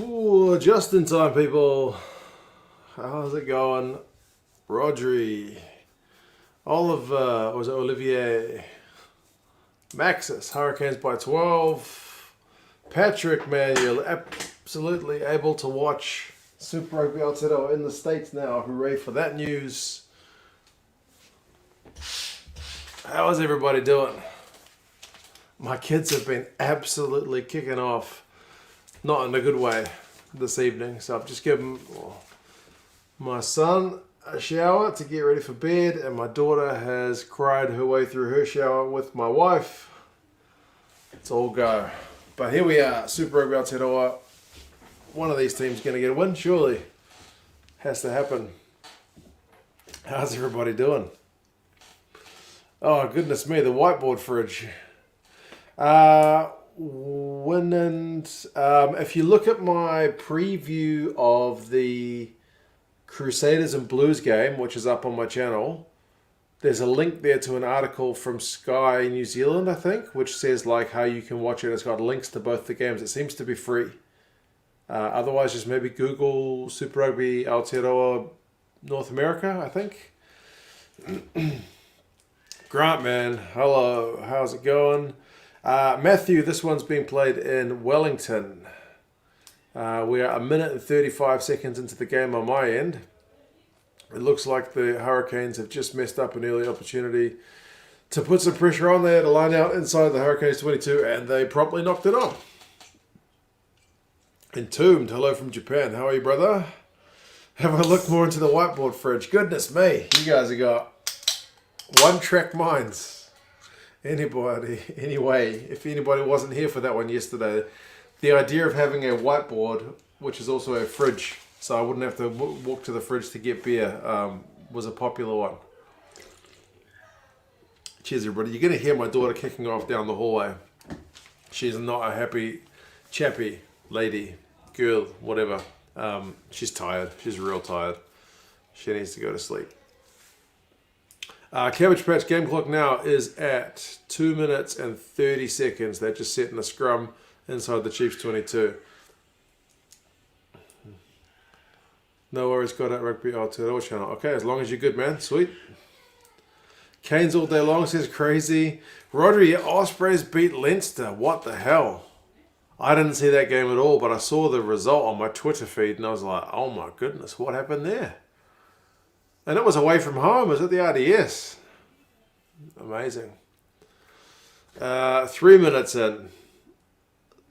Ooh, just in time, people. How's it going? Rodri, Oliver, was it Olivier? Maxis, Hurricanes by 12. Patrick Manuel, absolutely able to watch Super Rugby Aotearoa in the States now. Hooray for that news. How is everybody doing? My kids have been absolutely kicking off. Not in a good way this evening. So I've just given my son a shower to get ready for bed, and my daughter has cried her way through her shower with my wife. It's all go. But here we are, Super Rugby Aotearoa. One of these teams going to get a win, surely. Has to happen. How's everybody doing? Oh, goodness me, the whiteboard fridge. If you look at my preview of the Crusaders and Blues game, which is up on my channel, there's a link there to an article from Sky New Zealand, I think, which says like how you can watch it. It's got links to both the games. It seems to be free. Otherwise, just maybe Google Super Rugby Aotearoa North America, I think. Grant, man, hello, how's it going? Matthew, this one's being played in Wellington. We are 1 minute and 35 seconds into the game on my end. It looks like the Hurricanes have just messed up an early opportunity to put some pressure on there to line out inside the Hurricanes 22, and they promptly knocked it on. Entombed, hello from Japan. How are you, brother? Have a look more into the whiteboard fridge. Goodness me, you guys have got one-track minds. Anyway, if anybody wasn't here for that one yesterday, the idea of having a whiteboard, which is also a fridge, so I wouldn't have to walk to the fridge to get beer, was a popular one. Cheers, everybody. You're going to hear my daughter kicking off down the hallway. She's not a happy chappy lady, girl, whatever. She's tired. She's real tired. She needs to go to sleep. Cabbage Patch game clock now is at 2 minutes and 30 seconds. They're just setting a scrum inside the Chiefs 22. No worries, got that Rugby Aotearoa channel. Okay, as long as you're good, man. Sweet. Canes all day long says crazy. Rodri, Ospreys beat Leinster. What the hell? I didn't see that game at all, but I saw the result on my Twitter feed and I was like, oh my goodness, what happened there? And it was away from home. It was at the RDS. Amazing. 3 minutes in.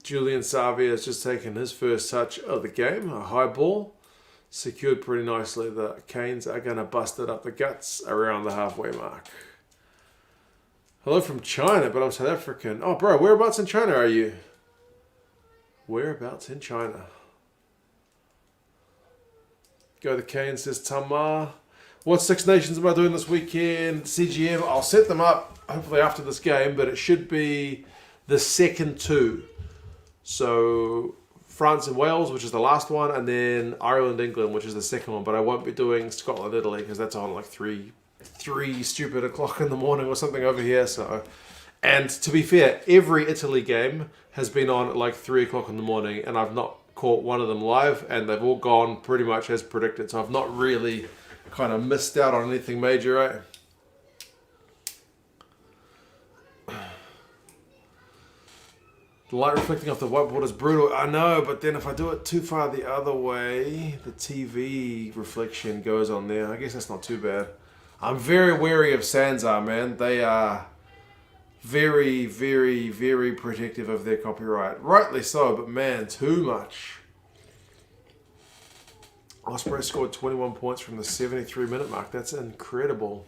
Julian Savia has just taken his first touch of the game. A high ball. Secured pretty nicely. The Canes are going to bust it up the guts around the halfway mark. Hello from China, but I'm South African. Oh, bro, whereabouts in China are you? Whereabouts in China? Go the Canes, says Tamar. What Six Nations am I doing this weekend? CGM, I'll set them up hopefully after this game, but it should be the second two. So France and Wales, which is the last one, and then Ireland, England, which is the second one. But I won't be doing Scotland, Italy, because that's on like 3 stupid o'clock in the morning or something over here. So, and to be fair, every Italy game has been on at like 3 o'clock in the morning, and I've not caught one of them live, and they've all gone pretty much as predicted. So I've not really kind of missed out on anything major, right? The light reflecting off the whiteboard is brutal. I know, but then if I do it too far the other way, the TV reflection goes on there. I guess that's not too bad. I'm very wary of Sanzar, man. They are very, very, very protective of their copyright. Rightly so, but man, too much. Osprey scored 21 points from the 73-minute mark. That's incredible.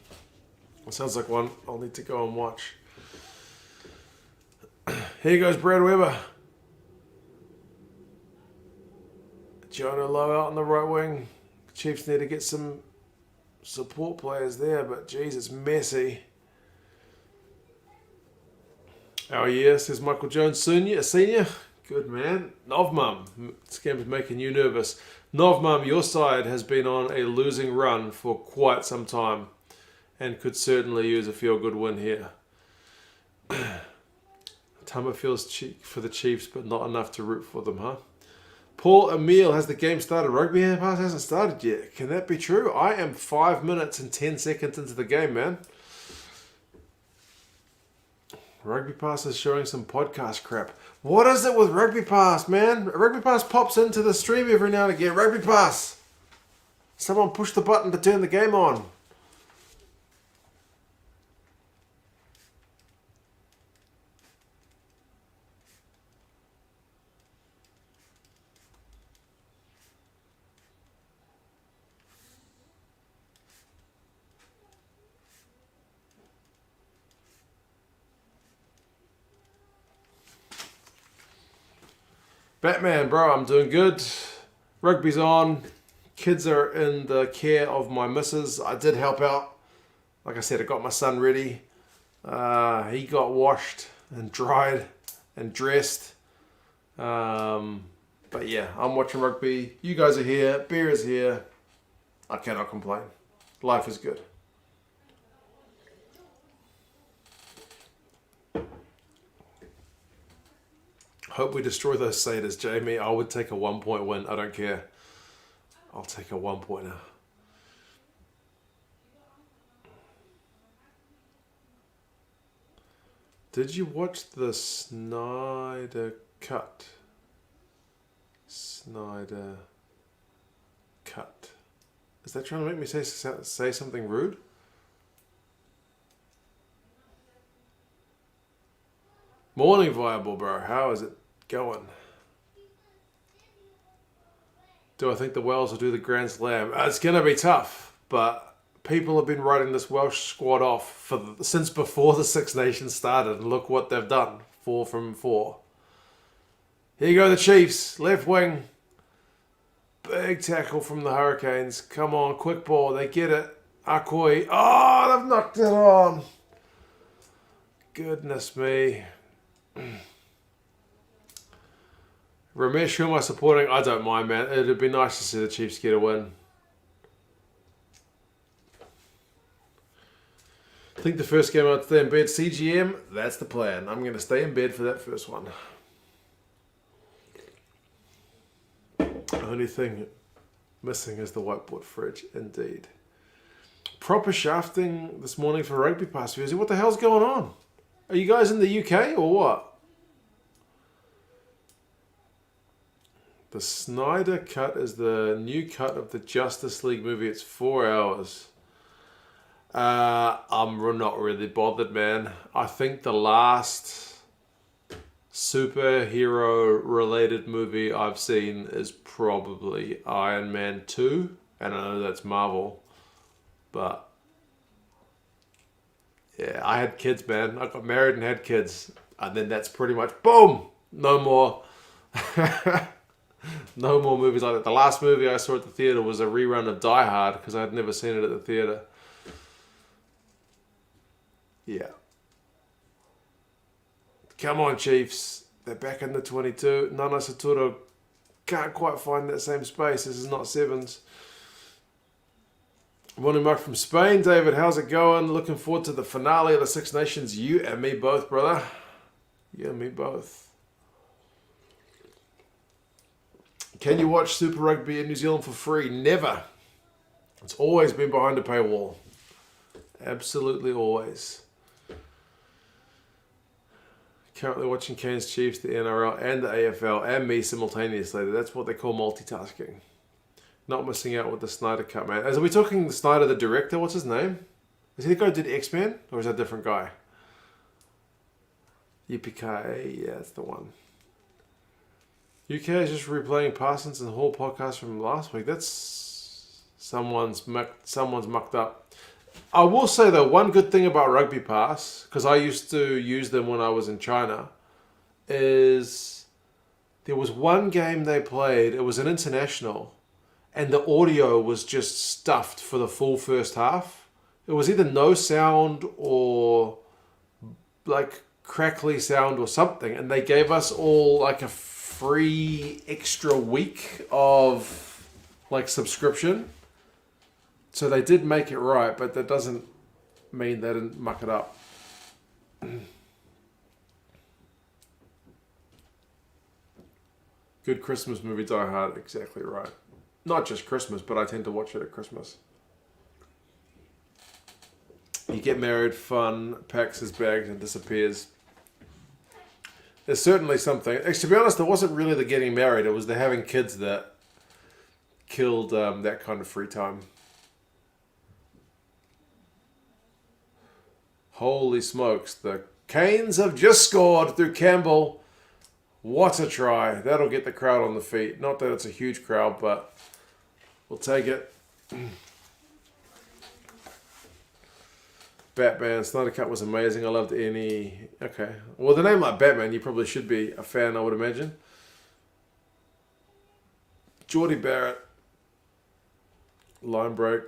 It sounds like one I'll need to go and watch. Here goes Brad Weber. Jonah Lowe out on the right wing. Chiefs need to get some support players there, but geez, it's messy. Oh yeah, says Michael Jones Senior. Good man. Novmum. This game is making you nervous. Novmum, your side has been on a losing run for quite some time and could certainly use a feel-good win here. Tama feels cheek for the Chiefs, but not enough to root for them, huh? Paul Emile, has the game started? Rugby Pass hasn't started yet. Can that be true? I am 5 minutes and 10 seconds into the game, man. Rugby Pass is showing some podcast crap. What is it with Rugby Pass, man? Rugby Pass pops into the stream every now and again. Rugby Pass! Someone push the button to turn the game on. Batman, bro, I'm doing good. Rugby's on. Kids are in the care of my missus. I did help out. Like I said, I got my son ready. He got washed and dried and dressed. But yeah, I'm watching rugby. You guys are here. Beer is here. I cannot complain. Life is good. Hope we destroy those satyrs, Jamie. I would take a 1-point win. I don't care. I'll take a 1-pointer. Did you watch the Snyder cut? Snyder cut. Is that trying to make me say something rude? Morning, Viable, bro. How is it going? Do I think the Welsh will do the Grand Slam? It's going to be tough, but people have been writing this Welsh squad off since before the Six Nations started, and look what they've done. 4 from 4. Here you go, the Chiefs. Left wing. Big tackle from the Hurricanes. Come on, quick ball. They get it. Akoi. Oh, they've knocked it on. Goodness me. Ramesh, who am I supporting? I don't mind, man. It'd be nice to see the Chiefs get a win. I think the first game I'd stay in bed. CGM, that's the plan. I'm going to stay in bed for that first one. Only thing missing is the whiteboard fridge, indeed. Proper shafting this morning for Rugby Pass viewers. What the hell's going on? Are you guys in the UK or what? The Snyder cut is the new cut of the Justice League movie. It's 4 hours. I'm not really bothered, man. I think the last superhero related movie I've seen is probably Iron Man 2. And I know that's Marvel. But yeah, I had kids, man. I got married and had kids. And then that's pretty much, boom! No more. No more movies like that. The last movie I saw at the theatre was a rerun of Die Hard because I had never seen it at the theatre. Yeah. Come on, Chiefs. They're back in the 22. Nana Saturo can't quite find that same space. This is not sevens. Morning, Mark from Spain. David, how's it going? Looking forward to the finale of the Six Nations. You and me both, brother. You and me both. Can you watch Super Rugby in New Zealand for free? Never. It's always been behind a paywall. Absolutely always. Currently watching Cairns Chiefs, the NRL and the AFL and me simultaneously. That's what they call multitasking. Not missing out with the Snyder cut, man. Are we talking Snyder, the director? What's his name? Is he the guy who did X-Men? Or is that a different guy? Yippee-ki-yay. Yeah, that's the one. UK is just replaying Parsons and Hall podcast from last week. That's someone's mucked up. I will say though, one good thing about Rugby Pass, because I used to use them when I was in China, is there was one game they played. It was an international, and the audio was just stuffed for the full first half. It was either no sound or like crackly sound or something, and they gave us all like a free extra week of like subscription. So they did make it right, but that doesn't mean they didn't muck it up. Good Christmas movie, Die Hard. Exactly right. Not just Christmas, but I tend to watch it at Christmas. You get married, fun, packs his bags and disappears. There's certainly something. Actually, to be honest, it wasn't really the getting married. It was the having kids that killed that kind of free time. Holy smokes. The Canes have just scored through Campbell. What a try. That'll get the crowd on the feet. Not that it's a huge crowd, but we'll take it. Batman, Snyder Cut was amazing. I loved any... Okay. Well, the name like Batman, you probably should be a fan, I would imagine. Geordie Barrett. Line break.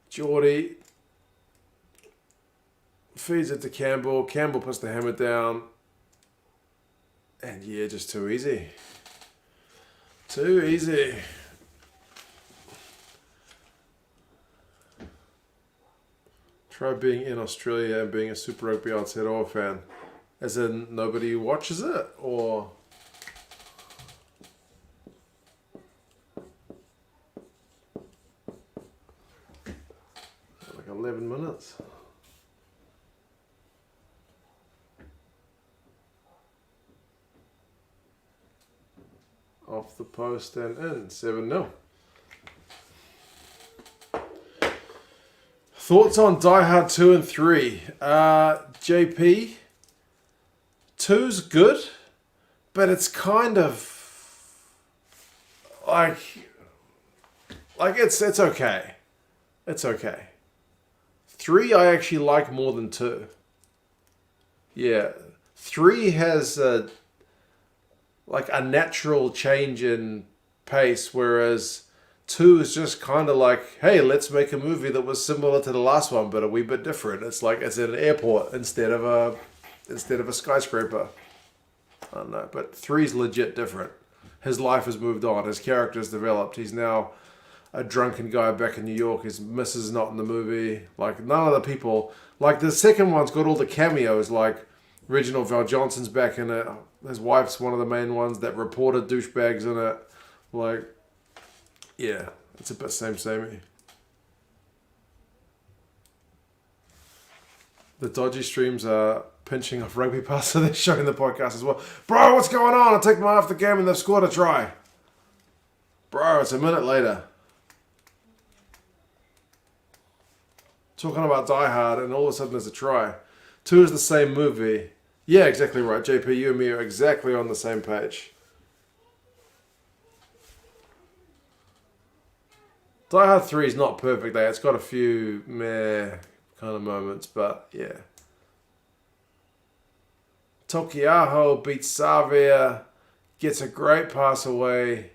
Geordie feeds it to Campbell. Campbell puts the hammer down. And yeah, just too easy. Too easy. Try being in Australia and being a Super Rugby Aotearoa fan. As in, nobody watches it? Or... like 11 minutes. Off the post and in. 7-0. Thoughts on Die Hard 2 and 3? JP, 2's good, but it's kind of like it's okay. It's okay. 3 I actually like more than 2. Yeah. 3 has a natural change in pace, whereas 2 is just kind of like, hey, let's make a movie that was similar to the last one, but a wee bit different. It's like it's at an airport instead of a skyscraper. I don't know, but 3's legit different. His life has moved on. His character's developed. He's now a drunken guy back in New York. His missus not in the movie. Like, none of the people... Like, the second one's got all the cameos, like Reginald Val Johnson's back in it. His wife's one of the main ones. That reporter douchebag's in it. Like, yeah, it's a bit samey. The dodgy streams are pinching off Rugby Pass, so they're showing the podcast as well. Bro, what's going on? I take my off the game and they've scored a try. Bro, it's a minute later. Talking about Die Hard and all of a sudden there's a try. 2 is the same movie. Yeah, exactly right. JP, you and me are exactly on the same page. Die Hard 3 is not perfect though. It's got a few meh kind of moments, but yeah. Tokiaho beats Savia, gets a great pass away.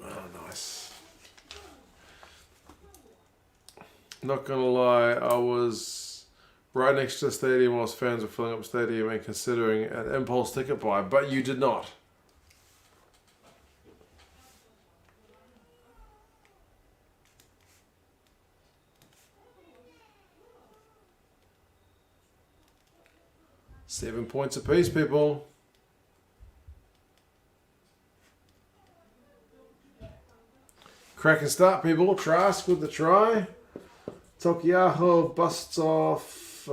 Oh, nice. Not gonna lie, I was right next to the stadium whilst fans were filling up the stadium and considering an impulse ticket buy, but you did not. Seven points apiece, people. Cracking start, people. Trask with the try. Tokiaho busts off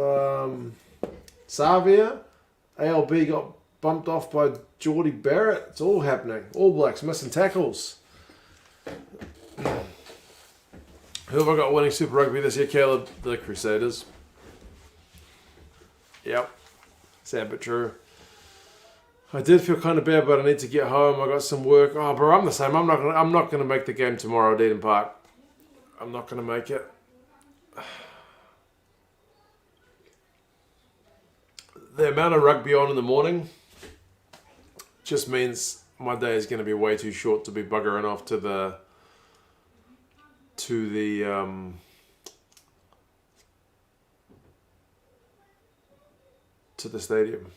Savia. ALB got bumped off by Geordie Barrett. It's all happening. All Blacks missing tackles. Who have I got winning Super Rugby this year, Caleb? The Crusaders. Yep. Sad but true. I did feel kind of bad, but I need to get home. I got some work. Oh, bro, I'm the same. I'm not gonna make the game tomorrow at Eden Park. I'm not gonna make it. The amount of rugby on in the morning just means my day is going to be way too short to be buggering off to the stadium.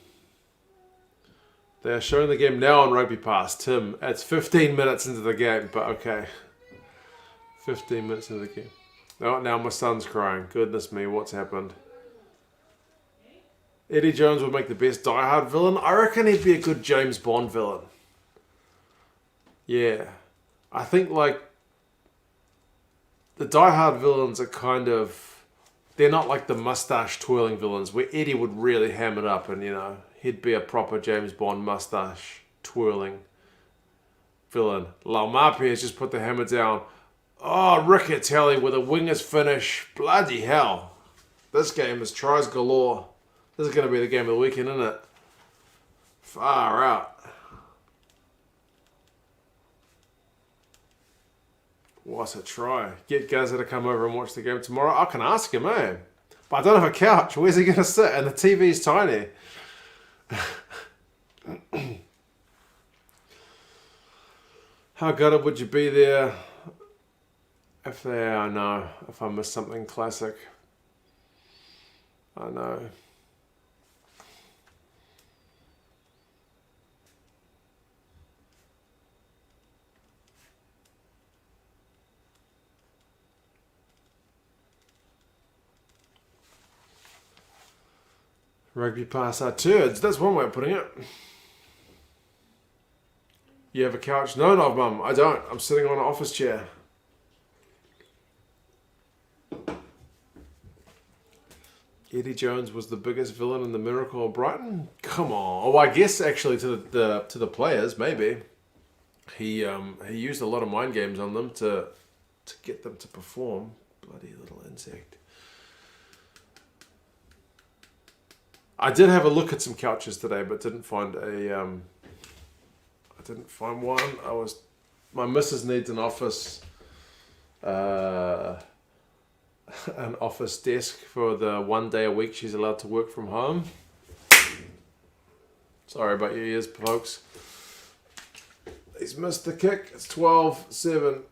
They are showing the game now on Rugby Pass. Tim, it's 15 minutes into the game, but okay. 15 minutes into the game. Oh, now my son's crying. Goodness me, what's happened? Eddie Jones would make the best Die Hard villain. I reckon he'd be a good James Bond villain. Yeah. I think, like, the Die Hard villains are kind of... They're not like the mustache twirling villains where Eddie would really ham it up and, you know, he'd be a proper James Bond mustache twirling villain. Laumapi has just put the hammer down. Oh, Riccatelli with a wingers finish. Bloody hell. This game is tries galore. This is going to be the game of the weekend, isn't it? Far out. What's a try? Get Gaza to come over and watch the game tomorrow. I can ask him, eh? But I don't have a couch. Where's he going to sit? And the TV's tiny. How gutted would you be there if I know, if I missed something classic? I know. Rugby pass our turds. That's one way of putting it. You have a couch? No, Mum. I don't. I'm sitting on an office chair. Eddie Jones was the biggest villain in the Miracle of Brighton? Come on. Oh, I guess actually to the players, maybe. He used a lot of mind games on them to get them to perform. Bloody little insect. I did have a look at some couches today, but didn't find one. My missus needs an office desk for the 1 day a week she's allowed to work from home. Sorry about your ears, folks. He's missed the kick. It's 12-7.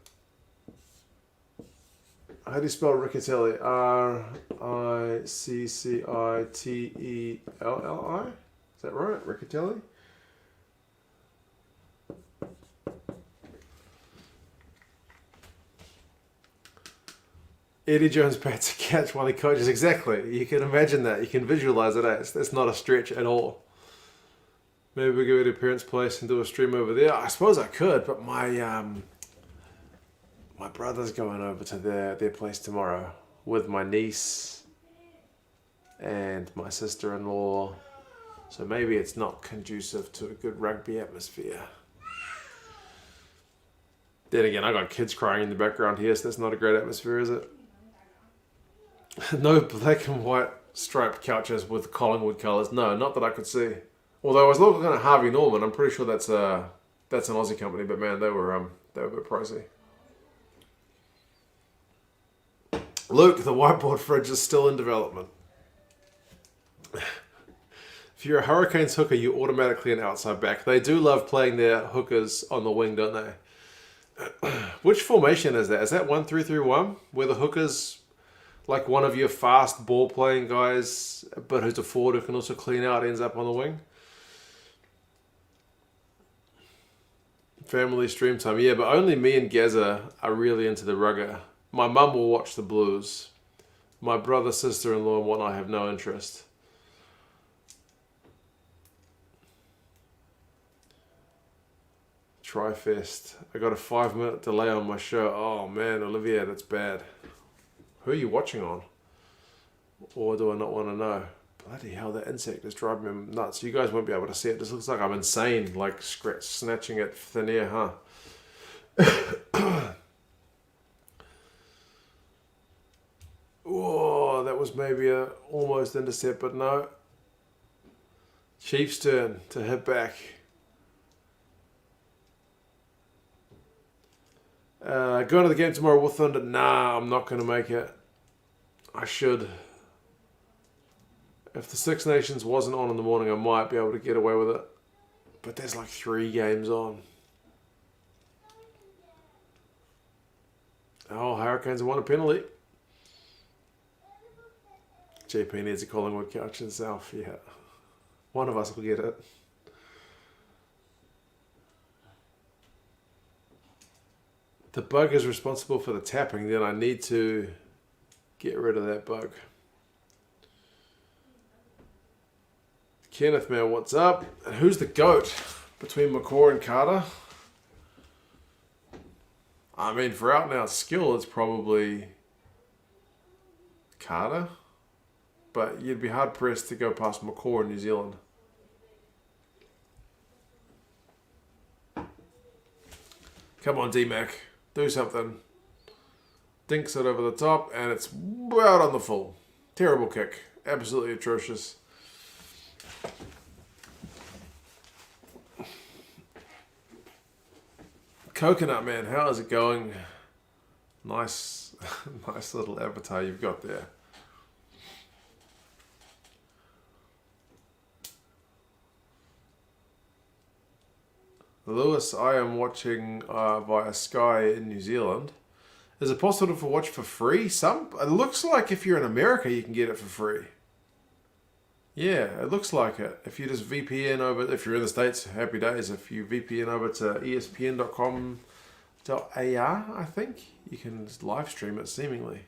How do you spell Riccatelli? Riccittelli? Is that right? Riccatelli? Eddie Jones bats a catch while he coaches. Exactly. You can imagine that. You can visualize it. That's not a stretch at all. Maybe we'll go to Parents' Place and do a stream over there. I suppose I could, but my brother's going over to their place tomorrow with my niece and my sister-in-law. So maybe it's not conducive to a good rugby atmosphere. Then again, I got kids crying in the background here, so that's not a great atmosphere, is it? No black and white striped couches with Collingwood colours. No, not that I could see. Although I was looking at Harvey Norman, I'm pretty sure that's an Aussie company, but man, they were a bit pricey. Luke, the whiteboard fridge is still in development. If you're a Hurricanes hooker, you're automatically an outside back. They do love playing their hookers on the wing, don't they? Which formation is that? Is that 1-3-3-1? Where the hooker's like one of your fast ball playing guys, but who's a forward who can also clean out, ends up on the wing? Family stream time. Yeah, but only me and Gaza are really into the rugger. My mum will watch the Blues. My brother, sister-in-law and whatnot have no interest. Tri-Fest. I got a 5-minute delay on my show. Oh man, Olivia, that's bad. Who are you watching on? Or do I not want to know? Bloody hell, that insect is driving me nuts. You guys won't be able to see it. This looks like I'm insane, like snatching at thin air, huh? Oh, that was maybe a almost intercept, but no. Chiefs' turn to hit back. Going to the game tomorrow with Thunder. Nah, I'm not going to make it. I should. If the Six Nations wasn't on in the morning, I might be able to get away with it. But there's like 3 games on. Oh, Hurricanes won a penalty. JP needs a Collingwood couch himself. Yeah. One of us will get it. the bug is responsible for the tapping, then I need to get rid of that bug. Kenneth, man, what's up? And who's the GOAT between McCaw and Carter? I mean, for out and out skill, it's probably Carter. But you'd be hard pressed to go past McCaw in New Zealand. Come on, D-Mac. Do something. Dinks it over the top, and it's out on the full. Terrible kick. Absolutely atrocious. Coconut Man, how is it going? Nice, nice little avatar you've got there. Lewis, I am watching via Sky in New Zealand. Is it possible to watch for free? It looks like if you're in America, you can get it for free. Yeah, it looks like it. If you just VPN over, if you're in the States, happy days. If you VPN over to espn.com.ar, I think, you can just live stream it seemingly.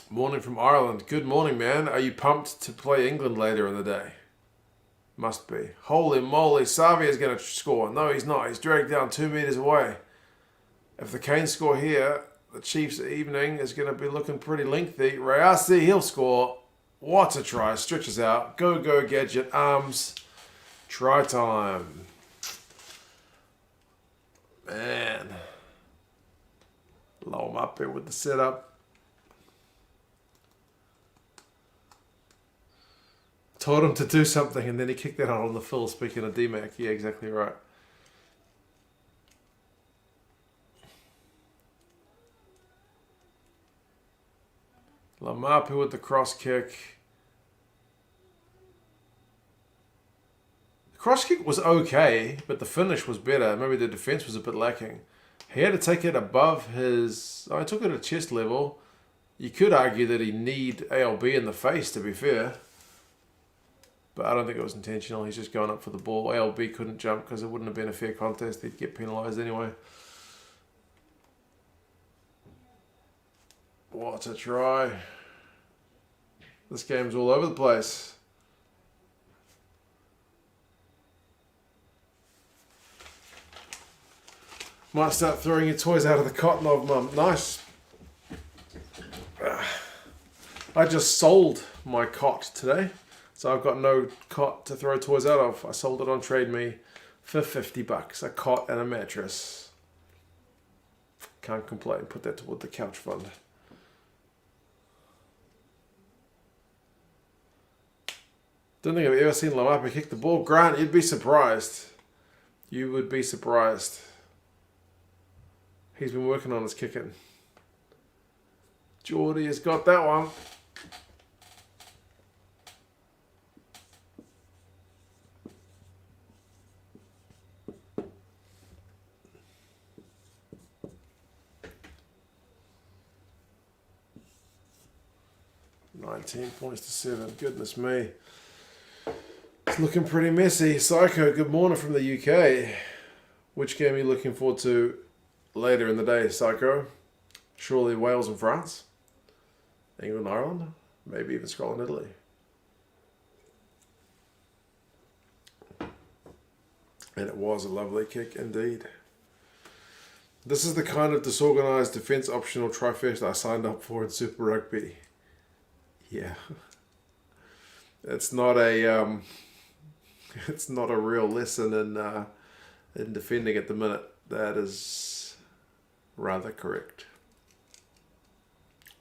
Morning from Ireland. Good morning, man. Are you pumped to play England later in the day? Must be. Holy moly, Savia's going to score. No, he's not. He's dragged down 2 meters away. If the Canes score here, the Chiefs' evening is going to be looking pretty lengthy. Rayasi, he'll score. What a try. Stretches out. Go, go, Gadget. Arms. Try time. Man. Low him up here with the setup. Told him to do something and then he kicked that out on the fill. Speaking of D-Mac. Yeah, exactly right. Lamapu with the cross kick. The cross kick was okay, but the finish was better. Maybe the defense was a bit lacking. He had to take it above his... I took it at chest level. You could argue that he need ALB in the face, to be fair. But I don't think it was intentional. He's just going up for the ball. ALB couldn't jump because it wouldn't have been a fair contest. He'd get penalised anyway. What a try. This game's all over the place. Might start throwing your toys out of the cotton of Mum. Nice. I just sold my cot today. So I've got no cot to throw toys out of. I sold it on Trade Me for $50. A cot and a mattress. Can't complain. Put that toward the couch fund. Don't think I've ever seen Lamapu kick the ball. Grant, you'd be surprised. You would be surprised. He's been working on his kicking. Geordie has got that one. £19 to 7. Goodness me. It's looking pretty messy. Psycho, good morning from the UK. Which game are you looking forward to later in the day, Psycho? Surely Wales and France? England, Ireland? Maybe even Scotland, Italy. And it was a lovely kick indeed. This is the kind of disorganised defence optional trifecta I signed up for in Super Rugby. Yeah. It's not a real lesson in defending at the minute. That is rather correct.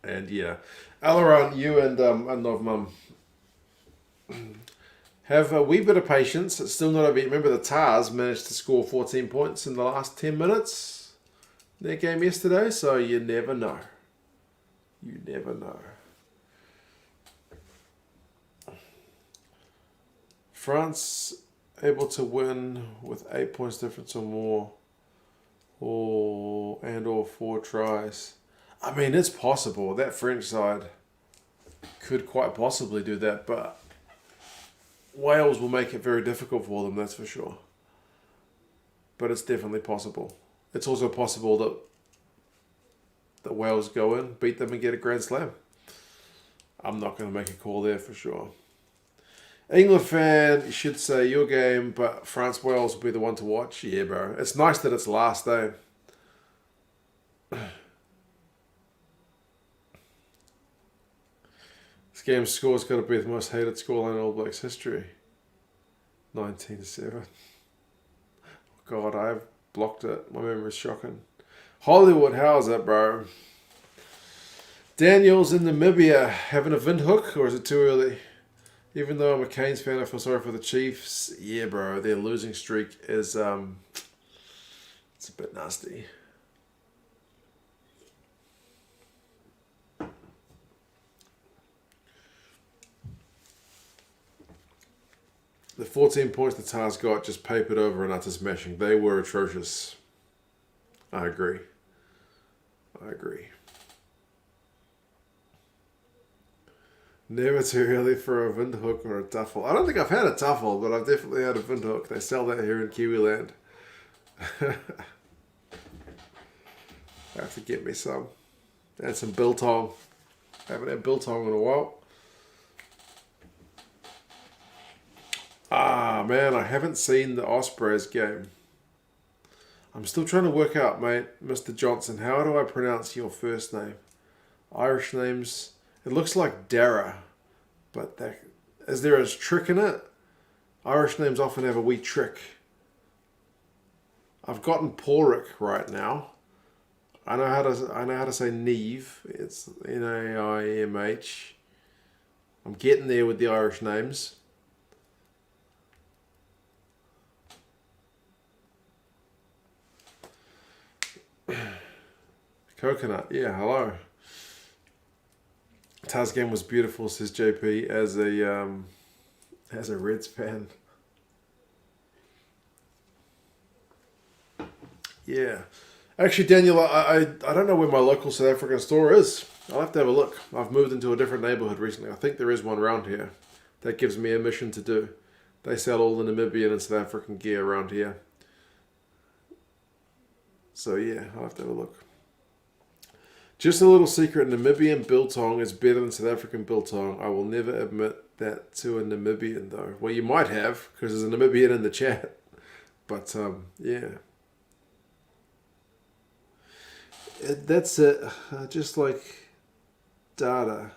And yeah, Alaran, you and Novmum have a wee bit of patience. It's still not over yet. Remember the Tars managed to score 14 points in the last 10 minutes in their game yesterday, so you never know. You never know. France able to win with 8 points difference or more, or 4 tries. I mean, it's possible. That French side could quite possibly do that, but Wales will make it very difficult for them, that's for sure. but it's definitely possible. It's also possible that Wales go in, beat them and get a Grand Slam. I'm not going to make a call there for sure. England fan, you should say your game, but France-Wales will be the one to watch. Yeah, bro. It's nice that it's last day. This game's score's got to be the most hated scoreline in All Blacks history. 19-7. God, I've blocked it. My memory's shocking. Hollywood, how's it, bro? Daniel's in Namibia having a windhoek, or is it too early? Even though I'm a Canes fan, I feel sorry for the Chiefs. Yeah, bro, their losing streak is it's a bit nasty. The 14 points the Tars got just papered over and utter smashing. They were atrocious. I agree. Never too early for a windhoek or a tuffle. I don't think I've had a tuffle, but I've definitely had a windhoek. They sell that here in Kiwiland. I have to get me some. And some biltong. I haven't had biltong in a while. Ah, man, I haven't seen the Ospreys game. I'm still trying to work out, mate, Mr. Johnson, how do I pronounce your first name? Irish names, it looks like Dara, but is there a trick in it? Irish names often have a wee trick. I've gotten Porrick right now. I know how to say Neve. It's Naimh. I'm getting there with the Irish names. Coconut, yeah, hello. Taz game was beautiful, says JP, as a Reds fan. Yeah. Actually, Daniel, I don't know where my local South African store is. I'll have to have a look. I've moved into a different neighbourhood recently. I think there is one around here. That gives me a mission to do. They sell all the Namibian and South African gear around here. So yeah, I'll have to have a look. Just a little secret, Namibian biltong is better than South African biltong. I will never admit that to a Namibian though. Well, you might have, because there's a Namibian in the chat. But yeah. That's it. Just like data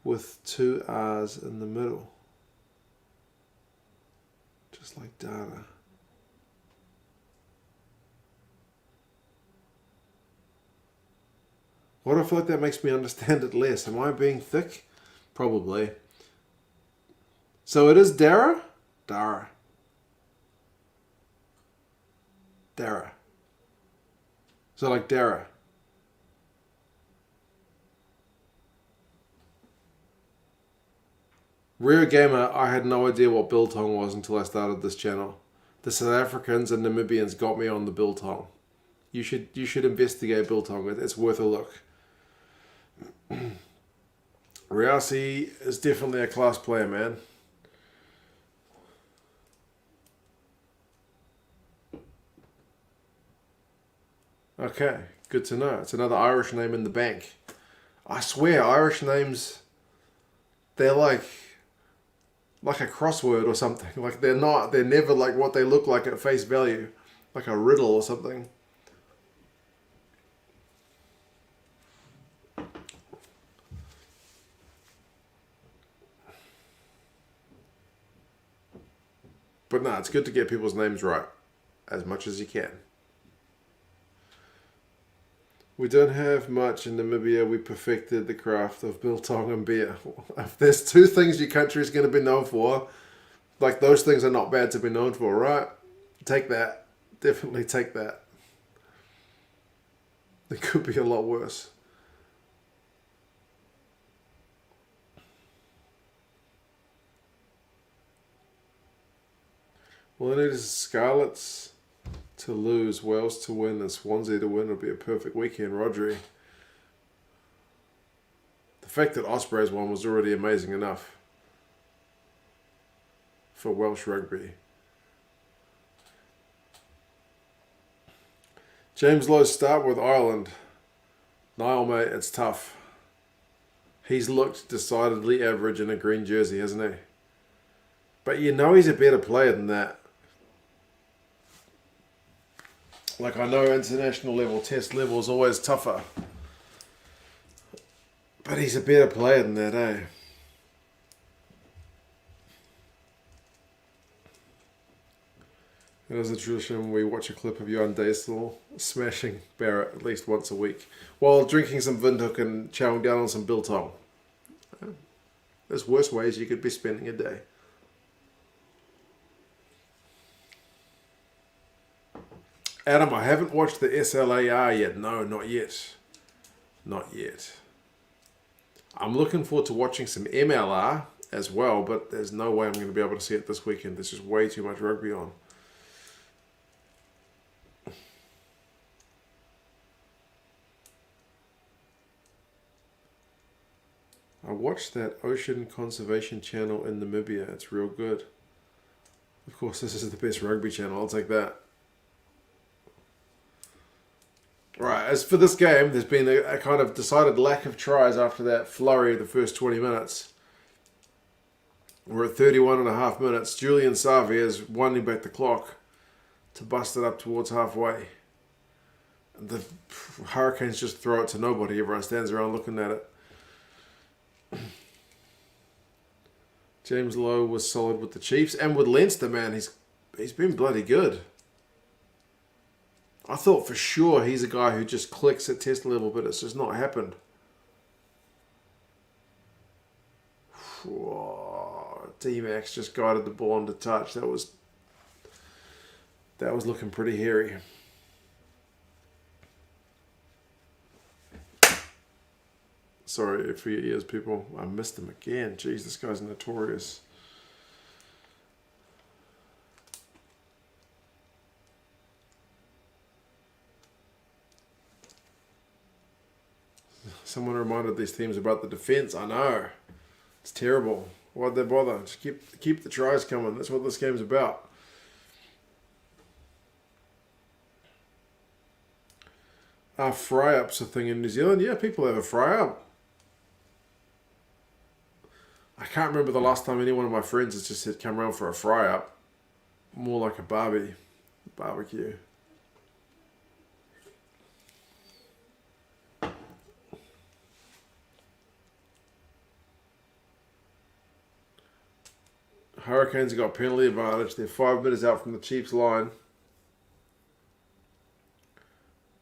with 2 R's in the middle. Just like data. What do I feel like that makes me understand it less? Am I being thick? Probably. So it is Dara? Dara. Dara. So like Dara. Rare Gamer, I had no idea what biltong was until I started this channel. The South Africans and Namibians got me on the biltong. You should investigate biltong. It's worth a look. Riasi is definitely a class player, man. Okay, good to know. It's another Irish name in the bank. I swear, Irish names, they're like a crossword or something. Like they're never like what they look like at face value. Like a riddle or something. But no, it's good to get people's names right as much as you can. We don't have much in Namibia. We perfected the craft of biltong and beer. If there's 2 things your country is going to be known for, like those things are not bad to be known for, right? Take that. Definitely take that. It could be a lot worse. Well, it is Scarlets to lose, Wales to win, and Swansea to win would be a perfect weekend, Rodri. The fact that Ospreys won was already amazing enough for Welsh rugby. James Lowe start with Ireland. Niall, mate, it's tough. He's looked decidedly average in a green jersey, hasn't he? But you know he's a better player than that. Like, I know international level, test level is always tougher. But he's a better player than that, eh? It is a tradition we watch a clip of Johan Daisel smashing Barrett at least once a week while drinking some Windhoek and chowing down on some biltong. There's worse ways you could be spending a day. Adam, I haven't watched the SLAR yet. No, not yet. Not yet. I'm looking forward to watching some MLR as well, but there's no way I'm going to be able to see it this weekend. There's just way too much rugby on. I watched that Ocean Conservation Channel in Namibia. It's real good. Of course, this is the best rugby channel. I'll take that. Right, as for this game, there's been a kind of decided lack of tries after that flurry of the first 20 minutes. We're at 31 and a half minutes. Julian Savi is winding back the clock to bust it up towards halfway. The Hurricanes just throw it to nobody. Everyone stands around looking at it. James Lowe was solid with the Chiefs and with Leinster, man. He's been bloody good. I thought for sure he's a guy who just clicks at test level, but it's just not happened. D-Max just guided the ball onto touch. That was looking pretty hairy. Sorry for your ears, people. I missed him again. Jeez, this guy's notorious. Someone reminded these teams about the defence. I know. It's terrible. Why'd they bother? Just keep the tries coming. That's what this game's about. Are fry-ups a thing in New Zealand? Yeah, people have a fry-up. I can't remember the last time any one of my friends has just said come around for a fry-up. More like a barbecue. Hurricanes have got penalty advantage. They're 5 minutes out from the Chiefs line.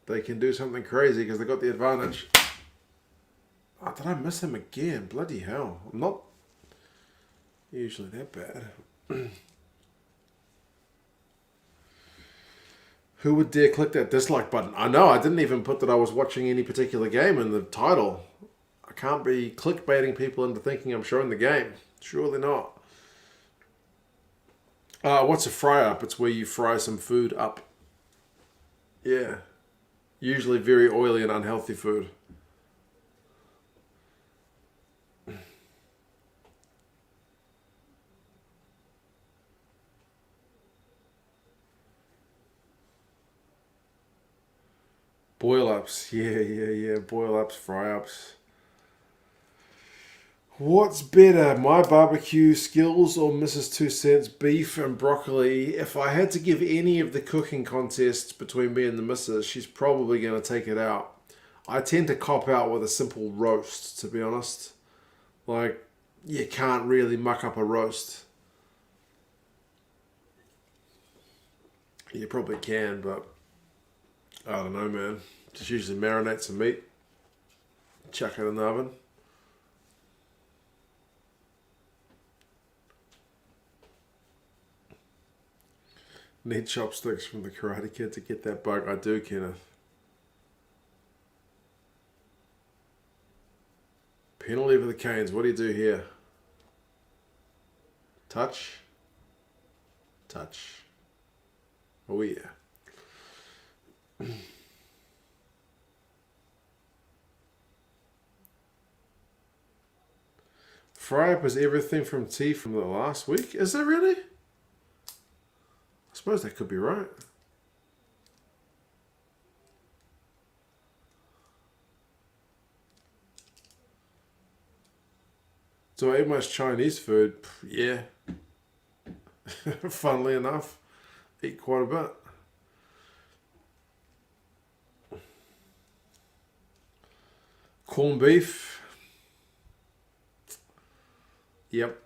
They can do something crazy because they got the advantage. Oh, did I miss him again? Bloody hell. I'm not usually that bad. Who would dare click that dislike button? I know, I didn't even put that I was watching any particular game in the title. I can't be clickbaiting people into thinking I'm showing the game. Surely not. What's a fry up? It's where you fry some food up. Yeah. Usually very oily and unhealthy food. Boil ups. Yeah. Boil ups, fry ups. What's better, my barbecue skills or Mrs. 2 Cents beef and broccoli? If I had to give any of the cooking contests between me and the missus, she's probably going to take it out. I tend to cop out with a simple roast, to be honest. Like, you can't really muck up a roast. You probably can, but I don't know, man. Just usually marinate some meat, chuck it in the oven. Need chopsticks from the Karate Kid to get that bug. I do, Kenneth. Penalty for the Canes. What do you do here? Touch. Oh, yeah. Fry up is everything from tea from the last week. Is that really? I suppose that could be right. Do I eat much Chinese food? Yeah. Funnily enough, eat quite a bit. Corned beef. Yep.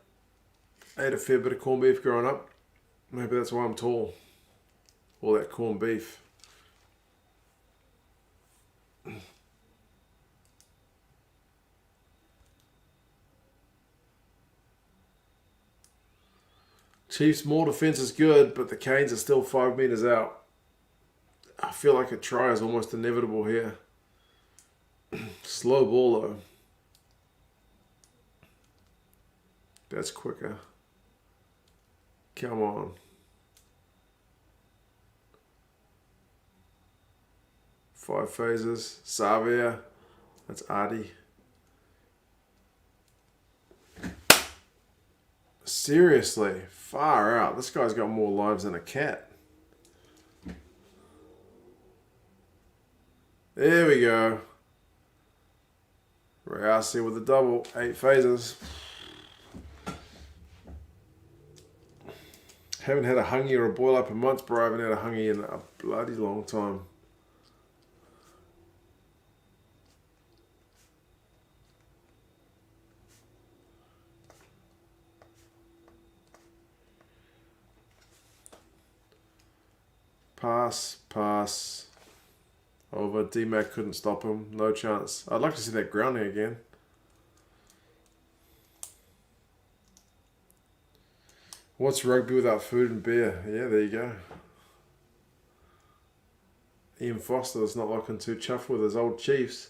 Ate a fair bit of corned beef growing up. Maybe that's why I'm tall. All that corned beef. Chiefs' more defence is good, but the Canes are still 5 metres out. I feel like a try is almost inevitable here. Slow ball though. That's quicker. Come on. 5 phases. Savia. That's Artie. Seriously, far out. This guy's got more lives than a cat. There we go. Rousey with the double. 8 phases. Haven't had a hungy or a boil up in months, bro. I haven't had a hungy in a bloody long time. Pass. Over. D-Mac couldn't stop him. No chance. I'd like to see that grounding again. What's rugby without food and beer? Yeah, there you go. Ian Foster's not looking too chuffed with his old Chiefs.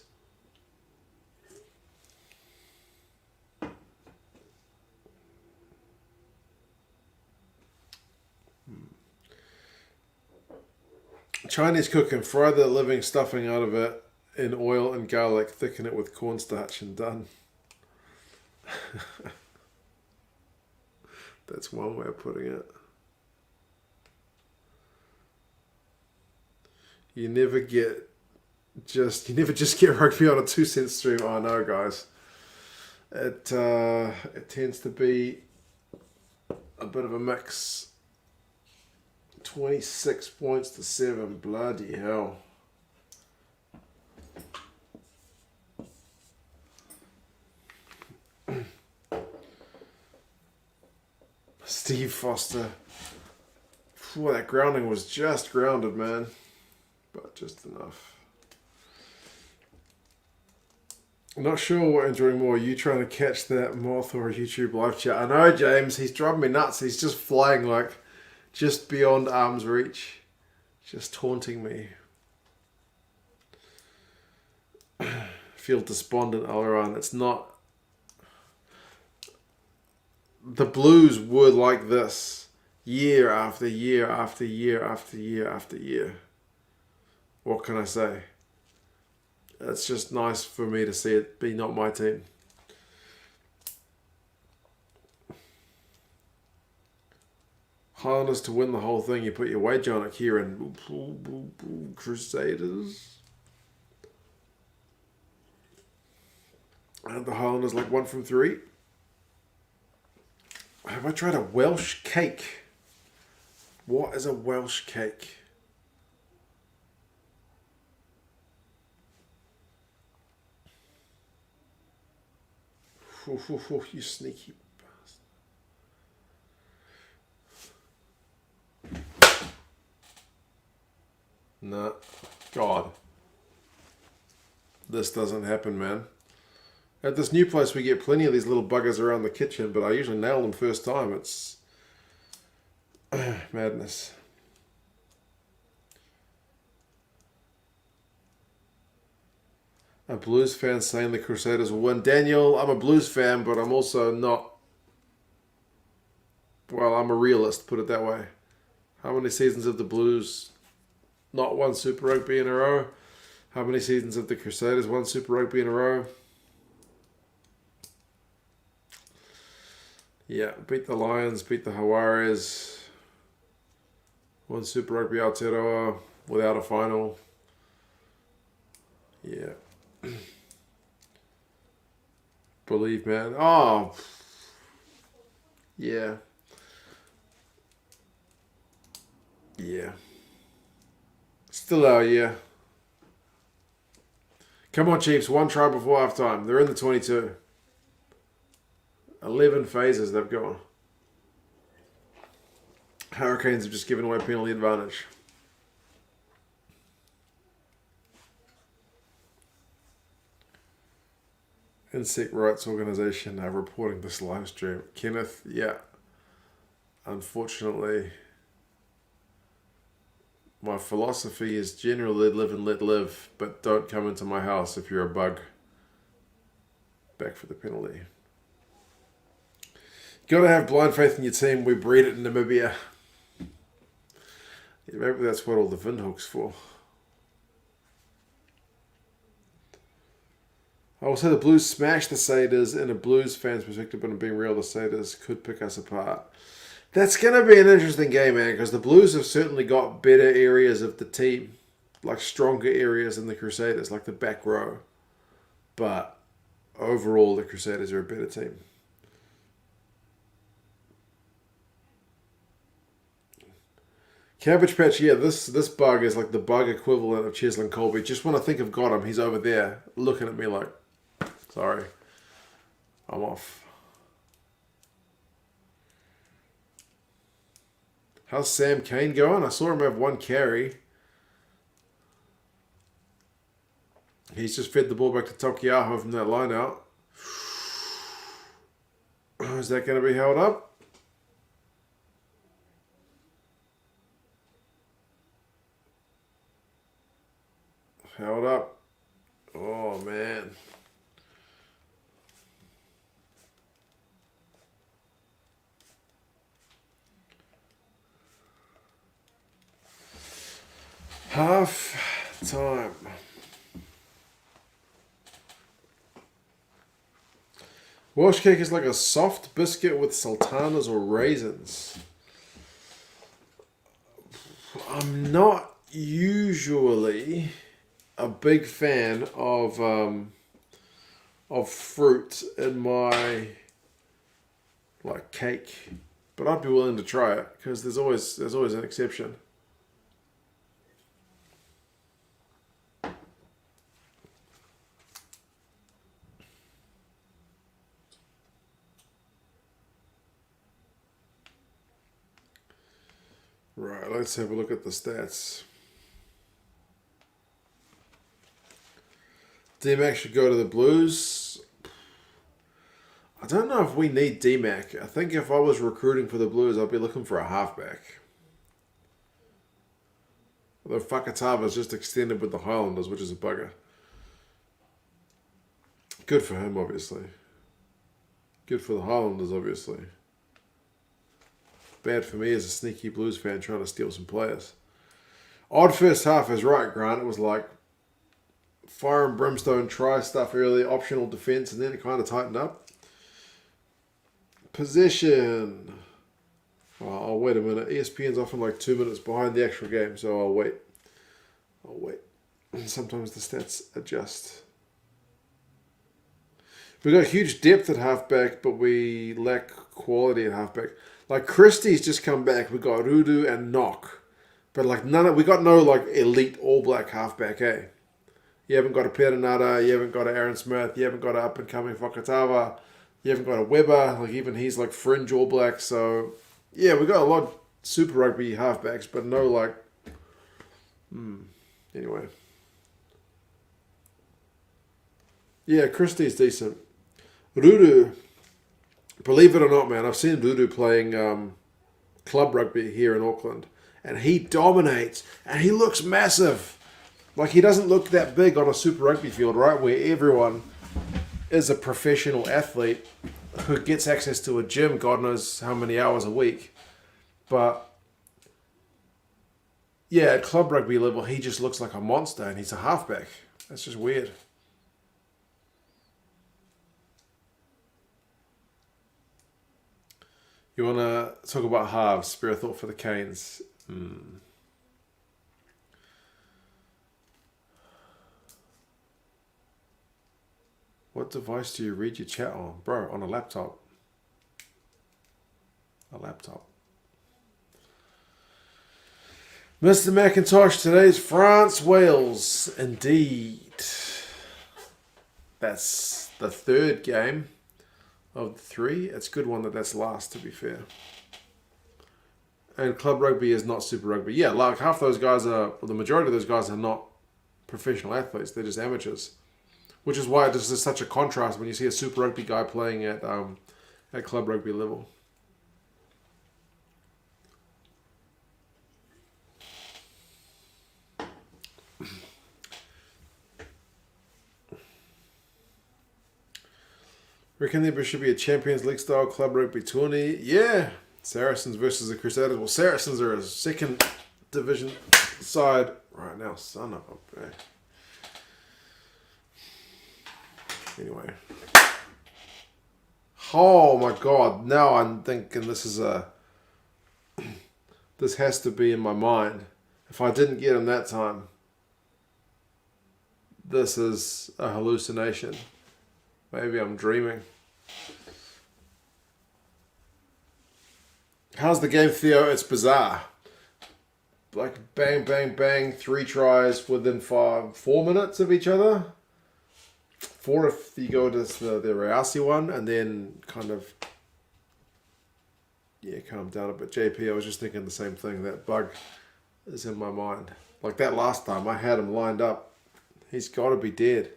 Chinese cooking, fry the living stuffing out of it in oil and garlic, thicken it with cornstarch and done. That's one way of putting it. You never just get rugby on a 2 cent stream. Oh no, guys. It tends to be a bit of a mix. 26 points to 7. Bloody hell. Steve Foster. Boy, that grounding was just grounded, man. But just enough. I'm not sure what I'm enjoying more. You trying to catch that moth or a YouTube live chat? I know, James. He's driving me nuts. He's just flying like just beyond arm's reach. Just taunting me. Feel despondent, Alaran. It's not. The Blues were like this year after year after year after year after year. What can I say? It's just nice for me to see it be not my team. Highlanders to win the whole thing. You put your wager on it here in Crusaders. And the Highlanders like 1 from 3. Have I tried a Welsh cake? What is a Welsh cake? You sneaky bastard. Nah. God. This doesn't happen, man. At this new place, we get plenty of these little buggers around the kitchen, but I usually nail them first time. It's madness. A Blues fan saying the Crusaders will win. Daniel, I'm a Blues fan, but I'm also not... Well, I'm a realist, put it that way. How many seasons have the Blues not won Super Rugby in a row? How many seasons have the Crusaders won Super Rugby in a row? Yeah, beat the Lions, beat the Hawares, won Super Rugby Aotearoa without a final. Yeah. Believe, man. Oh, yeah. Yeah. Still our year. Come on, Chiefs. One try before half time. They're in the 22. 11 phases they've gone. Hurricanes have just given away penalty advantage. Insect Rights Organisation are reporting this live stream. Kenneth, yeah. Unfortunately, my philosophy is generally live and let live, but don't come into my house if you're a bug. Back for the penalty. Gotta have blind faith in your team. We breed it in Namibia. Yeah, maybe that's what all the Windhoek's for. I will say the Blues smashed the Satyrs in a Blues fan's perspective, but being real, the Satyrs could pick us apart. That's going to be an interesting game, man, because the Blues have certainly got better areas of the team, like stronger areas than the Crusaders, like the back row. But overall, the Crusaders are a better team. Cabbage Patch, yeah, this bug is like the bug equivalent of Cheslin Colby. Just when I think I've got him, he's over there looking at me like, sorry, I'm off. How's Sam Kane going? I saw him have one carry. He's just fed the ball back to Tokiaho from that line out. Is that going to be held up? Held up. Oh, man. Half time. Welsh cake is like a soft biscuit with sultanas or raisins. I'm not usually a big fan of fruit in my like cake, but I'd be willing to try it because there's always an exception. Right, let's have a look at the stats. D-Mac should go to the Blues. I don't know if we need D-Mac. I think if I was recruiting for the Blues, I'd be looking for a halfback. Although Fakatava's just extended with the Highlanders, which is a bugger. Good for him, obviously. Good for the Highlanders, obviously. Bad for me as a sneaky Blues fan trying to steal some players. Odd first half is right, Grant. It was like fire and brimstone, try stuff early, optional defence, and then it kind of tightened up. Possession. Oh, wait a minute. ESPN's often like 2 minutes behind the actual game, so I'll wait. Sometimes the stats adjust. We've got huge depth at halfback, but we lack quality at halfback. Like Christie's just come back. We got Rudu and Knock, but like we got no like elite All Black halfback. Eh? You haven't got a Perenara. You haven't got a Aaron Smith. You haven't got an up and coming Fakatava. You haven't got a Weber. Like even he's like fringe All Black. So yeah, we got a lot of Super Rugby halfbacks, but no like. Anyway. Yeah, Christie's decent. Rudu. Believe it or not, man, I've seen Rudu playing club rugby here in Auckland, and he dominates, and he looks massive. Like, he doesn't look that big on a Super Rugby field, right, where everyone is a professional athlete who gets access to a gym, God knows how many hours a week. But, yeah, at club rugby level, he just looks like a monster, and he's a halfback. That's just weird. You want to talk about halves? Spare a thought for the Canes. What device do you read your chat on? Bro, on a laptop. A laptop. Mr. McIntosh, today's France, Wales. Indeed. That's the third game of the three. It's a good one that's last, to be fair. And club rugby is not Super Rugby. Yeah, like half those guys the majority of those guys are not professional athletes. They're just amateurs. Which is why this is such a contrast when you see a Super Rugby guy playing at club rugby level. Reckon there should be a Champions League style club rugby tourney? Yeah. Saracens versus the Crusaders. Well, Saracens are a second division side right now. Son of a bitch. Anyway. Oh my god. Now I'm thinking this has to be in my mind. If I didn't get him that time, this is a hallucination. Maybe I'm dreaming. How's the game, Theo? It's bizarre. Like bang, bang, bang, 3 tries within 4 minutes of each other. 4 if you go to the Rousey one, and then kind of, calm down a bit. JP, I was just thinking the same thing. That bug is in my mind. Like that last time, I had him lined up. He's got to be dead.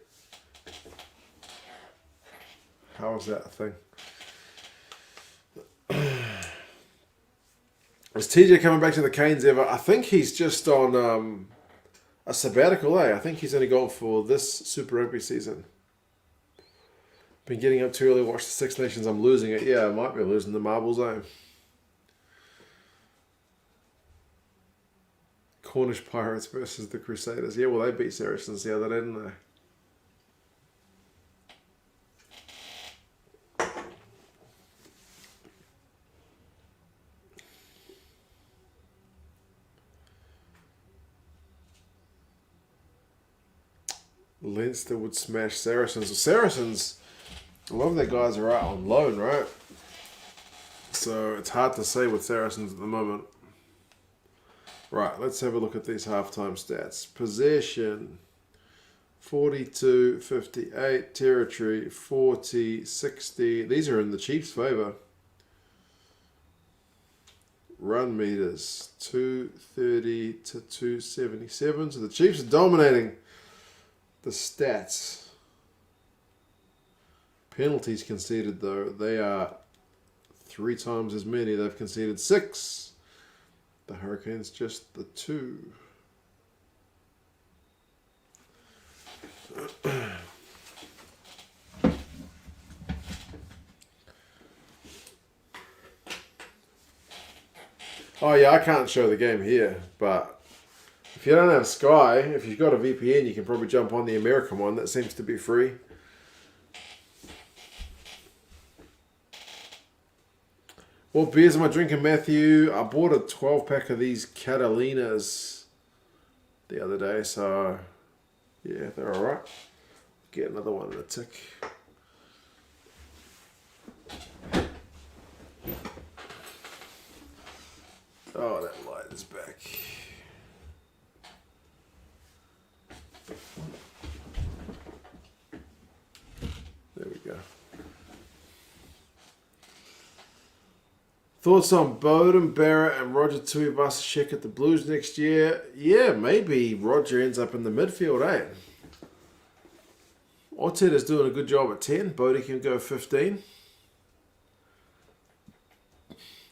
How is that a thing? Is TJ coming back to the Canes ever? I think he's just on a sabbatical, I think he's only gone for this Super Rugby season. Been getting up too early, watch the Six Nations, I'm losing it. Yeah, I might be losing the marbles, Cornish Pirates versus the Crusaders. Yeah, well, they beat Saracens the other day, didn't they? Leinster would smash Saracens. Well, Saracens, a lot of their guys are out on loan, right? So it's hard to say with Saracens at the moment. Right, let's have a look at these halftime stats. Possession, 42, 58. Territory, 40, 60. These are in the Chiefs' favour. Run meters, 230 to 277. So the Chiefs are dominating the stats. Penalties conceded, though, they are 3 times as many. They've conceded 6. The Hurricanes just the 2. Oh yeah, I can't show the game here, but if you don't have Sky, if you've got a VPN, you can probably jump on the American one. That seems to be free. What beers am I drinking, Matthew? I bought a 12-pack of these Catalinas the other day, so yeah, they're alright. Get another one in a tick. Oh, that light is back. There we go. Thoughts on Bowden, Barrett, and Roger Tuivasa-Sheck at the Blues next year? Yeah, maybe Roger ends up in the midfield, Aotearoa's doing a good job at 10. Bodie can go 15.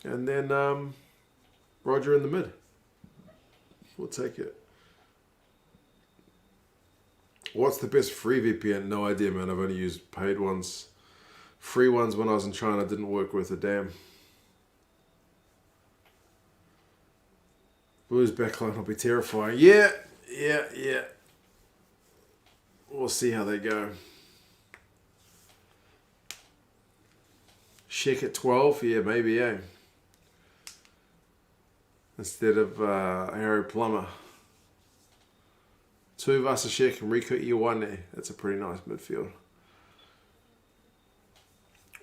And then Roger in the mid. We'll take it. What's the best free VPN? No idea, man. I've only used paid ones. Free ones when I was in China didn't work worth a damn. Blues backline will be terrifying. Yeah. We'll see how they go. Sheck at 12? Yeah, maybe, instead of Harry Plummer. Tuivasa-Sheck and Riku Ioane. That's a pretty nice midfield.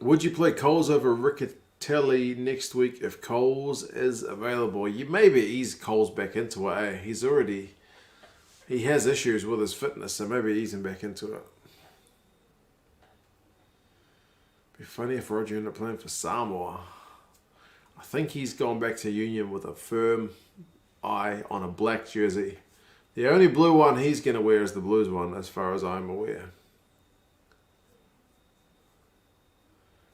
Would you play Coles over Riccatelli next week if Coles is available? You maybe ease Coles back into it. Eh? He has issues with his fitness, so maybe ease him back into it. Be funny if Roger ended up playing for Samoa. I think he's gone back to Union with a firm eye on a black jersey. The only blue one he's going to wear is the Blues one, as far as I'm aware.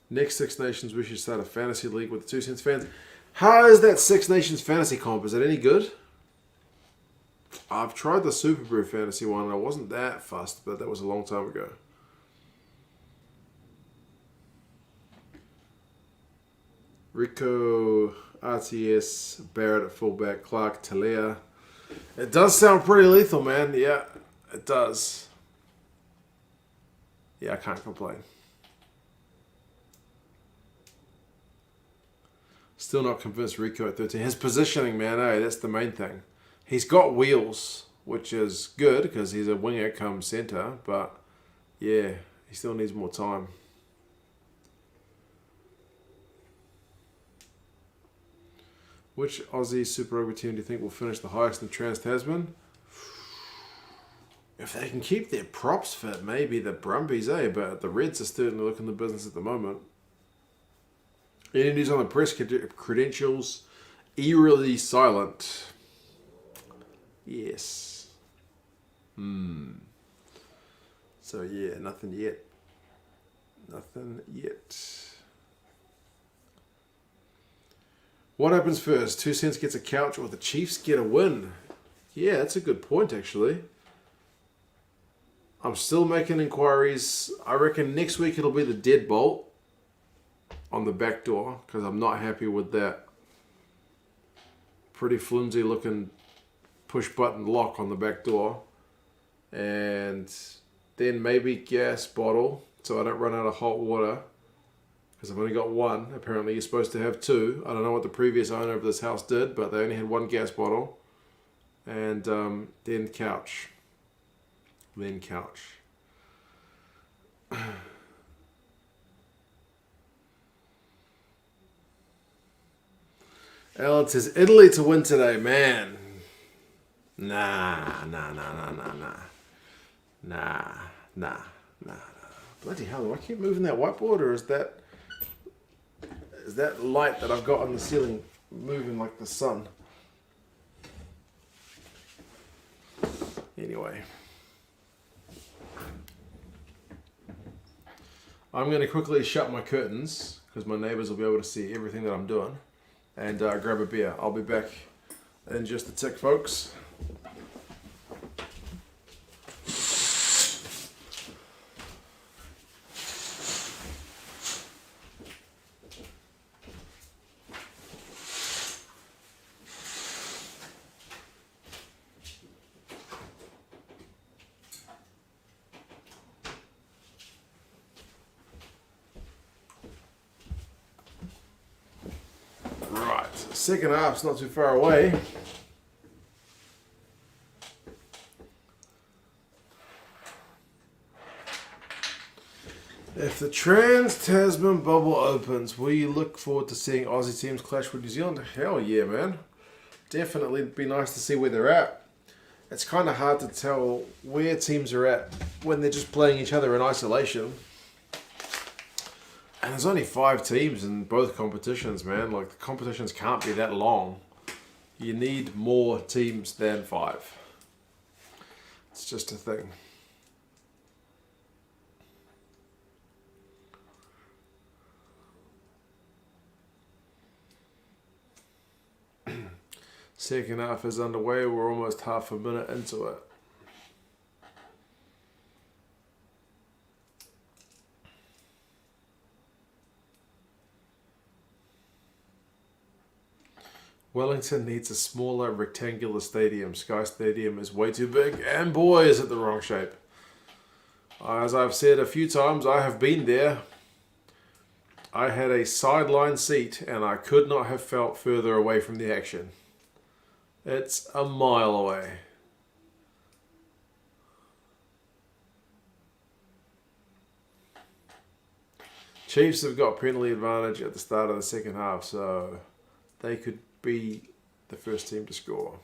Next Six Nations, we should start a fantasy league with the 2 Cents fans. How is that Six Nations fantasy comp? Is it any good? I've tried the Super Brew fantasy one and I wasn't that fussed, but that was a long time ago. Rico, RTS, Barrett at fullback, Clark, Talia. It does sound pretty lethal, man. Yeah, it does. Yeah, I can't complain. Still not convinced Rico at 13. His positioning, man, that's the main thing. He's got wheels, which is good because he's a winger come centre, but yeah, he still needs more time. Which Aussie Super Rugby team do you think will finish the highest in Trans-Tasman? If they can keep their props fit, maybe the Brumbies, but the Reds are certainly looking the business at the moment. Any news on the press credentials? Eerily silent. Yes. So yeah, nothing yet. Nothing yet. What happens first? 2 Cents gets a couch or the Chiefs get a win? Yeah, that's a good point, actually. I'm still making inquiries. I reckon next week it'll be the deadbolt on the back door because I'm not happy with that pretty flimsy looking push button lock on the back door. And then maybe gas bottle so I don't run out of hot water. Because I've only got one. Apparently you're supposed to have two. I don't know what the previous owner of this house did, but they only had one gas bottle. And then couch. Then couch. Alan says, Italy to win today, man. Nah. Bloody hell, do I keep moving that whiteboard, or is that light that I've got on the ceiling moving like the sun? Anyway. I'm going to quickly shut my curtains because my neighbours will be able to see everything that I'm doing, and grab a beer. I'll be back in just a tick, folks. Second half's not too far away. If the Trans-Tasman bubble opens, will you look forward to seeing Aussie teams clash with New Zealand? Hell yeah, man. Definitely be nice to see where they're at. It's kind of hard to tell where teams are at when they're just playing each other in isolation. And there's only 5 teams in both competitions, man. Like, the competitions can't be that long. You need more teams than 5. It's just a thing. Second half is underway. We're almost half a minute into it. Wellington needs a smaller rectangular stadium. Sky Stadium is way too big, and boy is it the wrong shape. As I've said a few times, I have been there. I had a sideline seat and I could not have felt further away from the action. It's a mile away. Chiefs have got penalty advantage at the start of the second half, so they could be the first team to score.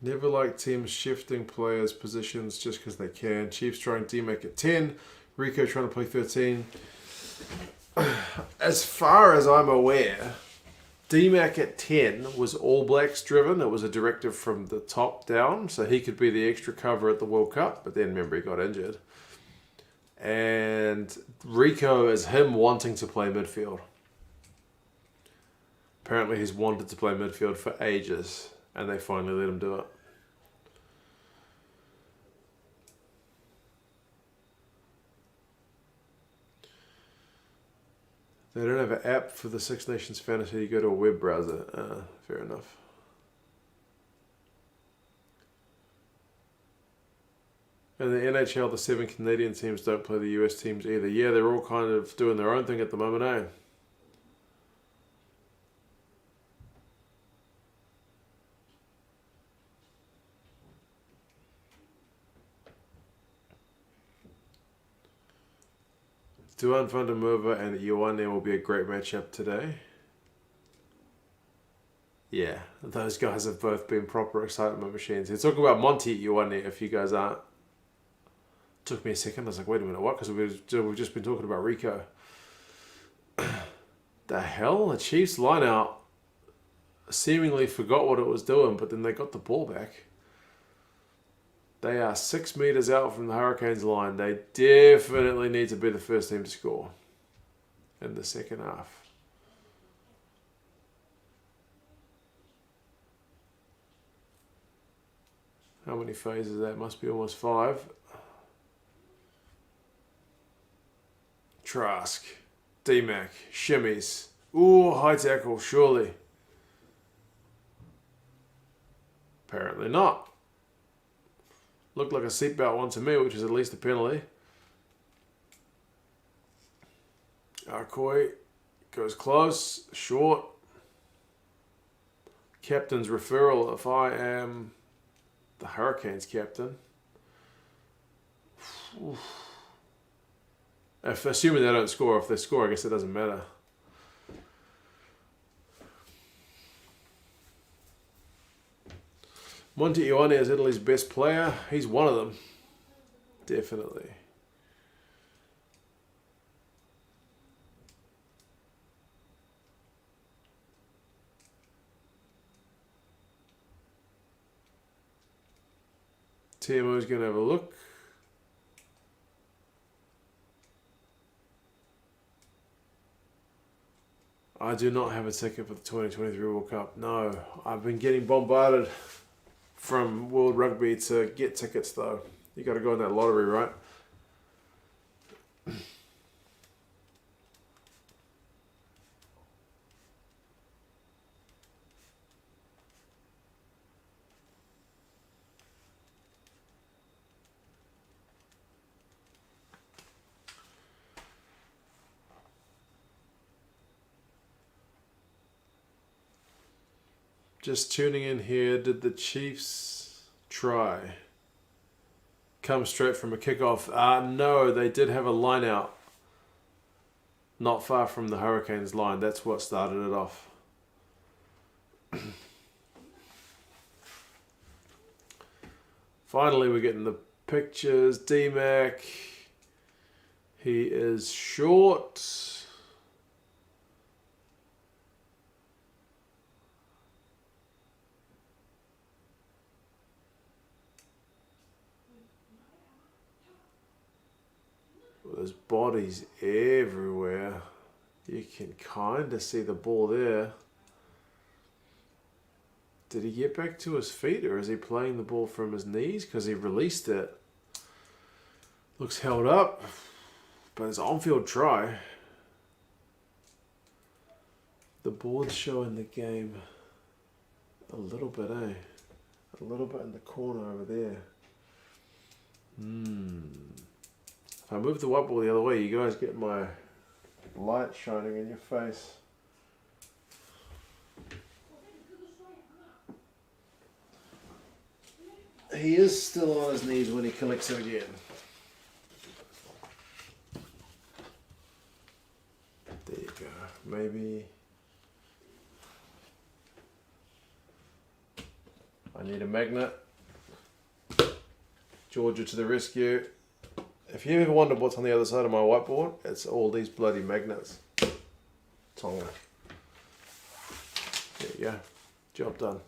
Never like teams shifting players' positions just because they can. Chiefs trying D-Mac at 10. Rico trying to play 13. As far as I'm aware, D-Mac at 10 was All Blacks driven. It was a directive from the top down, so he could be the extra cover at the World Cup, but then remember he got injured. And Rico is him wanting to play midfield. Apparently he's wanted to play midfield for ages, and they finally let him do it. They don't have an app for the Six Nations Fantasy. You go to a web browser. Fair enough. And the NHL, the 7 Canadian teams don't play the US teams either. Yeah, they're all kind of doing their own thing at the moment, eh? Duan van der Merwe and Ioane will be a great matchup today. Yeah, those guys have both been proper excitement machines. They're talking about Monty Ioane, if you guys aren't. Took me a second. I was like, wait a minute, what? Because we've just been talking about Rico. The hell? The Chiefs line out seemingly forgot what it was doing, but then they got the ball back. They are 6 meters out from the Hurricanes line. They definitely need to be the first team to score in the second half. How many phases is that? Must be almost 5. Trask, D-Mac, shimmies. Ooh, high tackle, surely. Apparently not. Looked like a seatbelt one to me, which is at least a penalty. Arcoy goes close, short. Captain's referral if I am the Hurricanes captain. Oof. Assuming they don't score, if they score, I guess it doesn't matter. Monty Ioane is Italy's best player. He's one of them. Definitely. TMO's going to have a look. I do not have a ticket for the 2023 World Cup. No, I've been getting bombarded from World Rugby to get tickets though. You got to go in that lottery, right? Just tuning in here, did the Chiefs try? Come straight from a kickoff? No, they did have a line out. Not far from the Hurricanes line. That's what started it off. Finally, we're getting the pictures. D-Mac. He is short. There's bodies everywhere. You can kind of see the ball there. Did he get back to his feet or is he playing the ball from his knees? Because he released it. Looks held up. But it's on-field try. The board's showing the game a little bit, eh? A little bit in the corner over there. If I move the white ball the other way, you guys get my light shining in your face. He is still on his knees when he collects it again. There you go. Maybe I need a magnet. Georgia to the rescue. If you ever wondered what's on the other side of my whiteboard, it's all these bloody magnets. Tonga. There you go. Job done.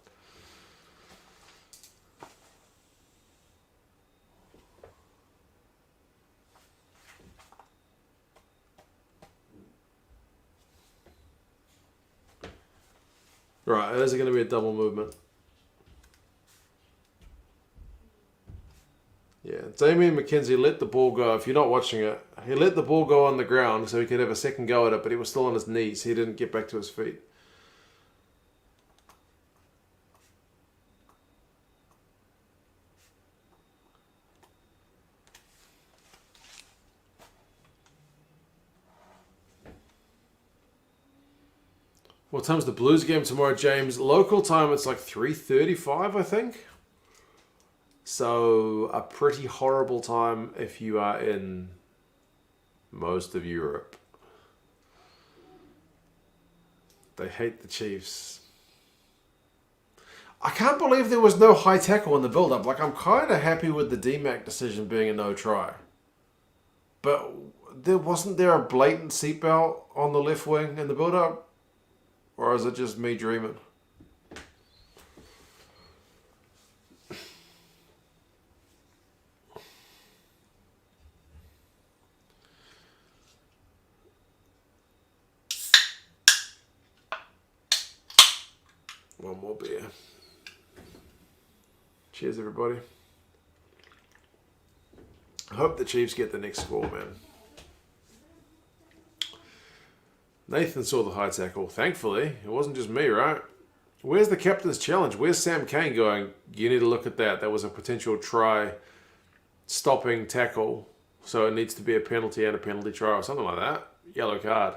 Right, there's going to be a double movement. Yeah, Damien McKenzie let the ball go. If you're not watching it, he let the ball go on the ground so he could have a second go at it, but he was still on his knees. He didn't get back to his feet. What time's the Blues game tomorrow, James? Local time, it's like 3:35, I think. So a pretty horrible time if you are in most of Europe. They hate the Chiefs. I can't believe there was no high tackle in the build-up. Like, I'm kind of happy with the DMAC decision being a no try. But wasn't there a blatant seatbelt on the left wing in the build-up? Or is it just me dreaming? One more beer. Cheers, everybody. I hope the Chiefs get the next score, man. Nathan saw the high tackle. Thankfully, it wasn't just me, right? Where's the captain's challenge? Where's Sam Cane going? You need to look at that. That was a potential try stopping tackle. So it needs to be a penalty and a penalty try or something like that. Yellow card.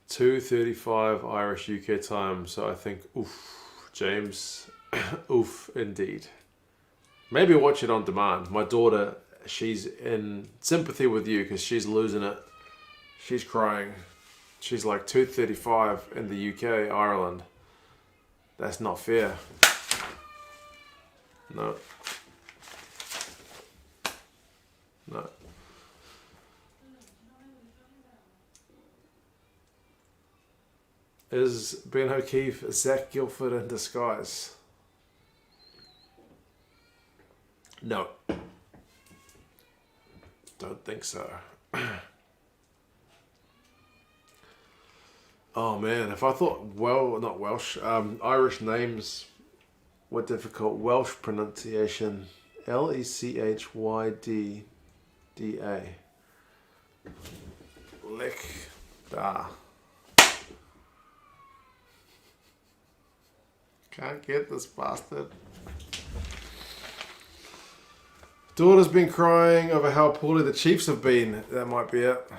2:35 Irish UK time. So I think, oof, James, oof, indeed. Maybe watch it on demand. My daughter, she's in sympathy with you because she's losing it. She's crying. She's like 2:35 in the UK, Ireland. That's not fair. No. No. Is Ben O'Keefe Zach Guilford in disguise? No. Don't think so. Oh man, if I thought, well, not Welsh, Irish names were difficult. Welsh pronunciation, Lechyda. Lecda. Can't get this bastard. Daughter's been crying over how poorly the Chiefs have been. That might be it.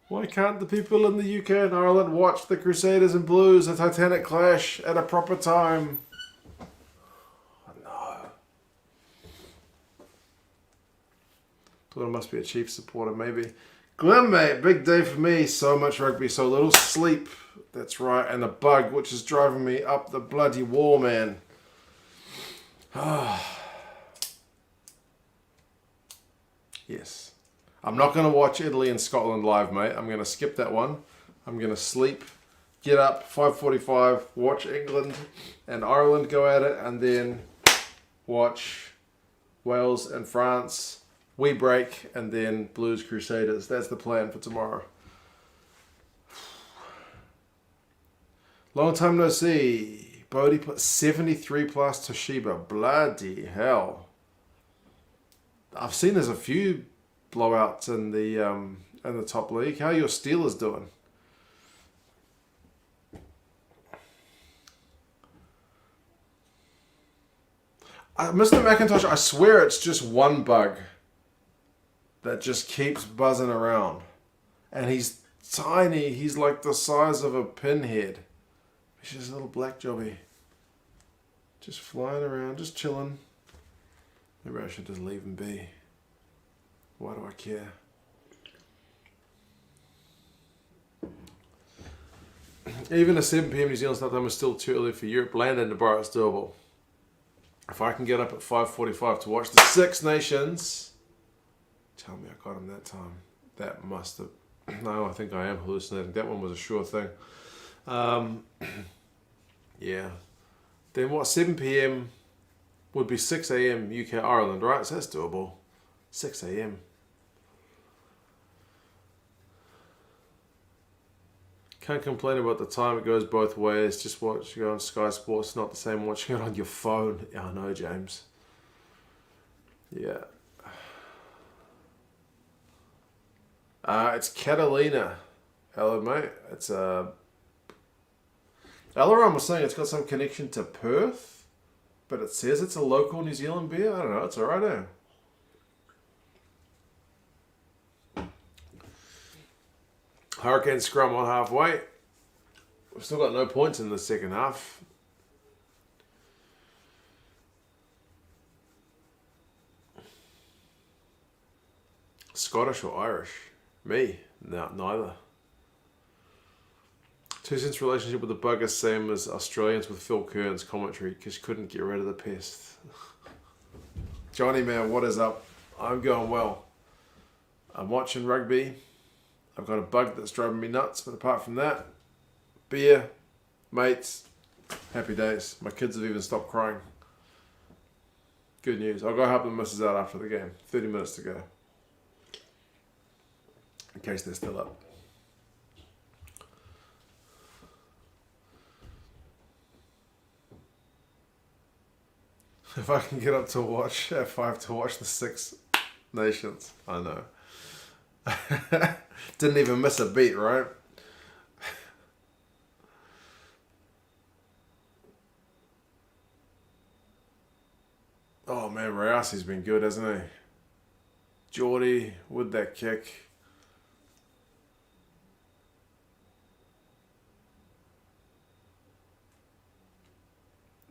Why can't the people in the UK and Ireland watch the Crusaders and Blues, a Titanic clash, at a proper time? Oh, no. Daughter must be a Chiefs supporter, maybe. Glenn, mate, big day for me. So much rugby, so little sleep. That's right, and a bug, which is driving me up the bloody wall, man. Yes. I'm not going to watch Italy and Scotland live, mate. I'm going to skip that one. I'm going to sleep, get up, 5:45, watch England and Ireland go at it, and then watch Wales and France. We break, and then Blues Crusaders. That's the plan for tomorrow. Long time no see. Bodie put 73 plus Toshiba. Bloody hell. I've seen there's a few blowouts in the top league. How are your Steelers doing? Mr. McIntosh, I swear it's just one bug that just keeps buzzing around. And he's tiny. He's like the size of a pinhead. He's just a little black jobby. Just flying around, just chilling. Maybe I should just leave him be. Why do I care? Even a 7 p.m. New Zealand start time is still too early for Europe. Landed in Barrett's doable. If I can get up at 5:45 to watch the Six Nations, tell me I got him that time. That must have... No, I think I am hallucinating. That one was a sure thing. Yeah. Then what, 7 p.m. would be 6 a.m. UK Ireland, right? So that's doable. 6 a.m. Can't complain about the time. It goes both ways. Just watching it on Sky Sports, not the same watching it on your phone. Yeah, I know, James. Yeah. It's Catalina. Hello, mate. It's Alaram was saying it's got some connection to Perth, but it says it's a local New Zealand beer. I don't know. It's alright, eh? Hurricane scrum on halfway. We've still got no points in the second half. Scottish or Irish? Me? No, neither. 2 cents relationship with the bugger, same as Australians with Phil Kearns commentary, because couldn't get rid of the pest. Johnny, man, what is up? I'm going well. I'm watching rugby. I've got a bug that's driving me nuts, but apart from that, beer, mates, happy days. My kids have even stopped crying. Good news. I'll go help the missus out after the game. 30 minutes to go. In case they're still up. If I can get up to watch at 5 to watch the Six Nations, I know. Didn't even miss a beat, right? Oh man, Rayasi's been good, hasn't he? Geordie with that kick.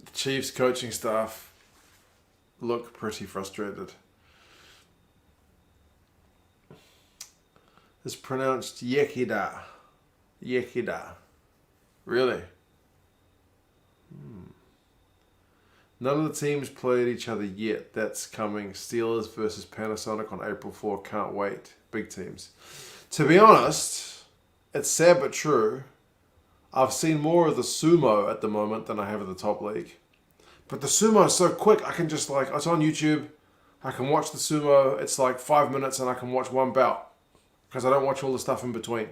The Chiefs coaching staff look pretty frustrated. It's pronounced Yekida. Yekida. Really? None of the teams played each other yet. That's coming. Steelers versus Panasonic on April 4. Can't wait. Big teams. To be honest, it's sad but true. I've seen more of the sumo at the moment than I have of the top league. But the sumo is so quick. I can just it's on YouTube. I can watch the sumo. It's like 5 minutes and I can watch one bout. Because I don't watch all the stuff in between.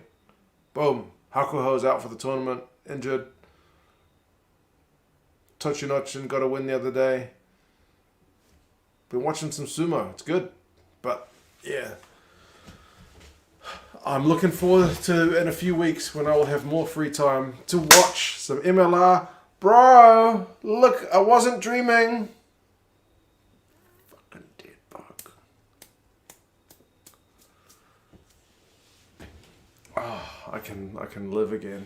Boom. Hakuho's out for the tournament. Injured. Tochinochin got a win the other day. Been watching some sumo. It's good. But, yeah. I'm looking forward to, in a few weeks, when I will have more free time, to watch some MLR. Bro, look, I wasn't dreaming. Fucking dead bug. Oh, I can live again.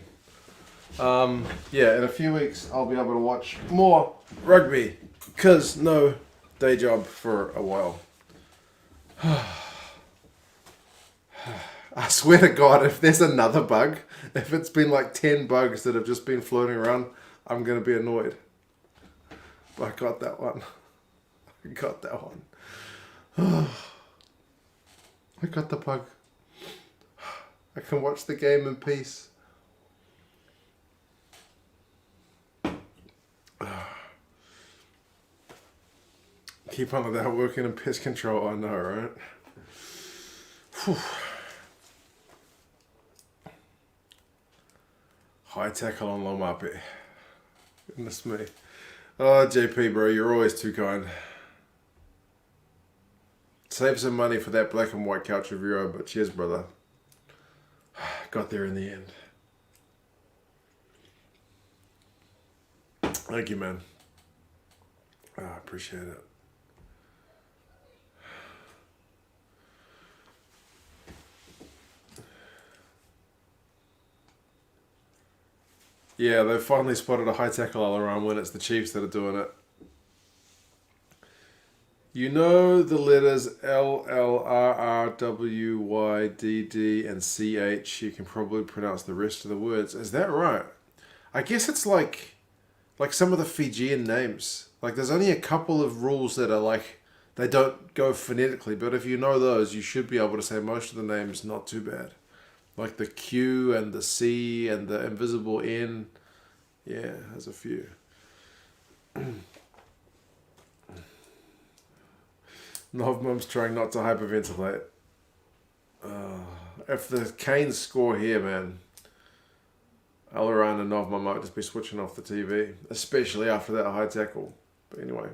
Yeah, in a few weeks I'll be able to watch more rugby, because no day job for a while. I swear to God, if there's another bug, if it's been like 10 bugs that have just been floating around, I'm going to be annoyed. But I got that one. I got that one. I got the bug. I can watch the game in peace. Keep on with that working in pest control, I know, right? Whew. High tackle on Lomape. Goodness me. Oh, JP, bro, you're always too kind. Save some money for that black and white couch review, but cheers, brother. Got there in the end. Thank you, man. I appreciate it. Yeah, they've finally spotted a high tackle all around when it's the Chiefs that are doing it. You know the letters L, L, R, R, W, Y, D, D, and C, H. You can probably pronounce the rest of the words. Is that right? I guess it's like some of the Fijian names. Like there's only a couple of rules that are like they don't go phonetically, but if you know those, you should be able to say most of the names not too bad. Like the Q and the C and the invisible N. Yeah, there's a few. Novmum's trying not to hyperventilate. If the Canes score here, man, Alaran and Novmum might just be switching off the TV, especially after that high tackle. But anyway.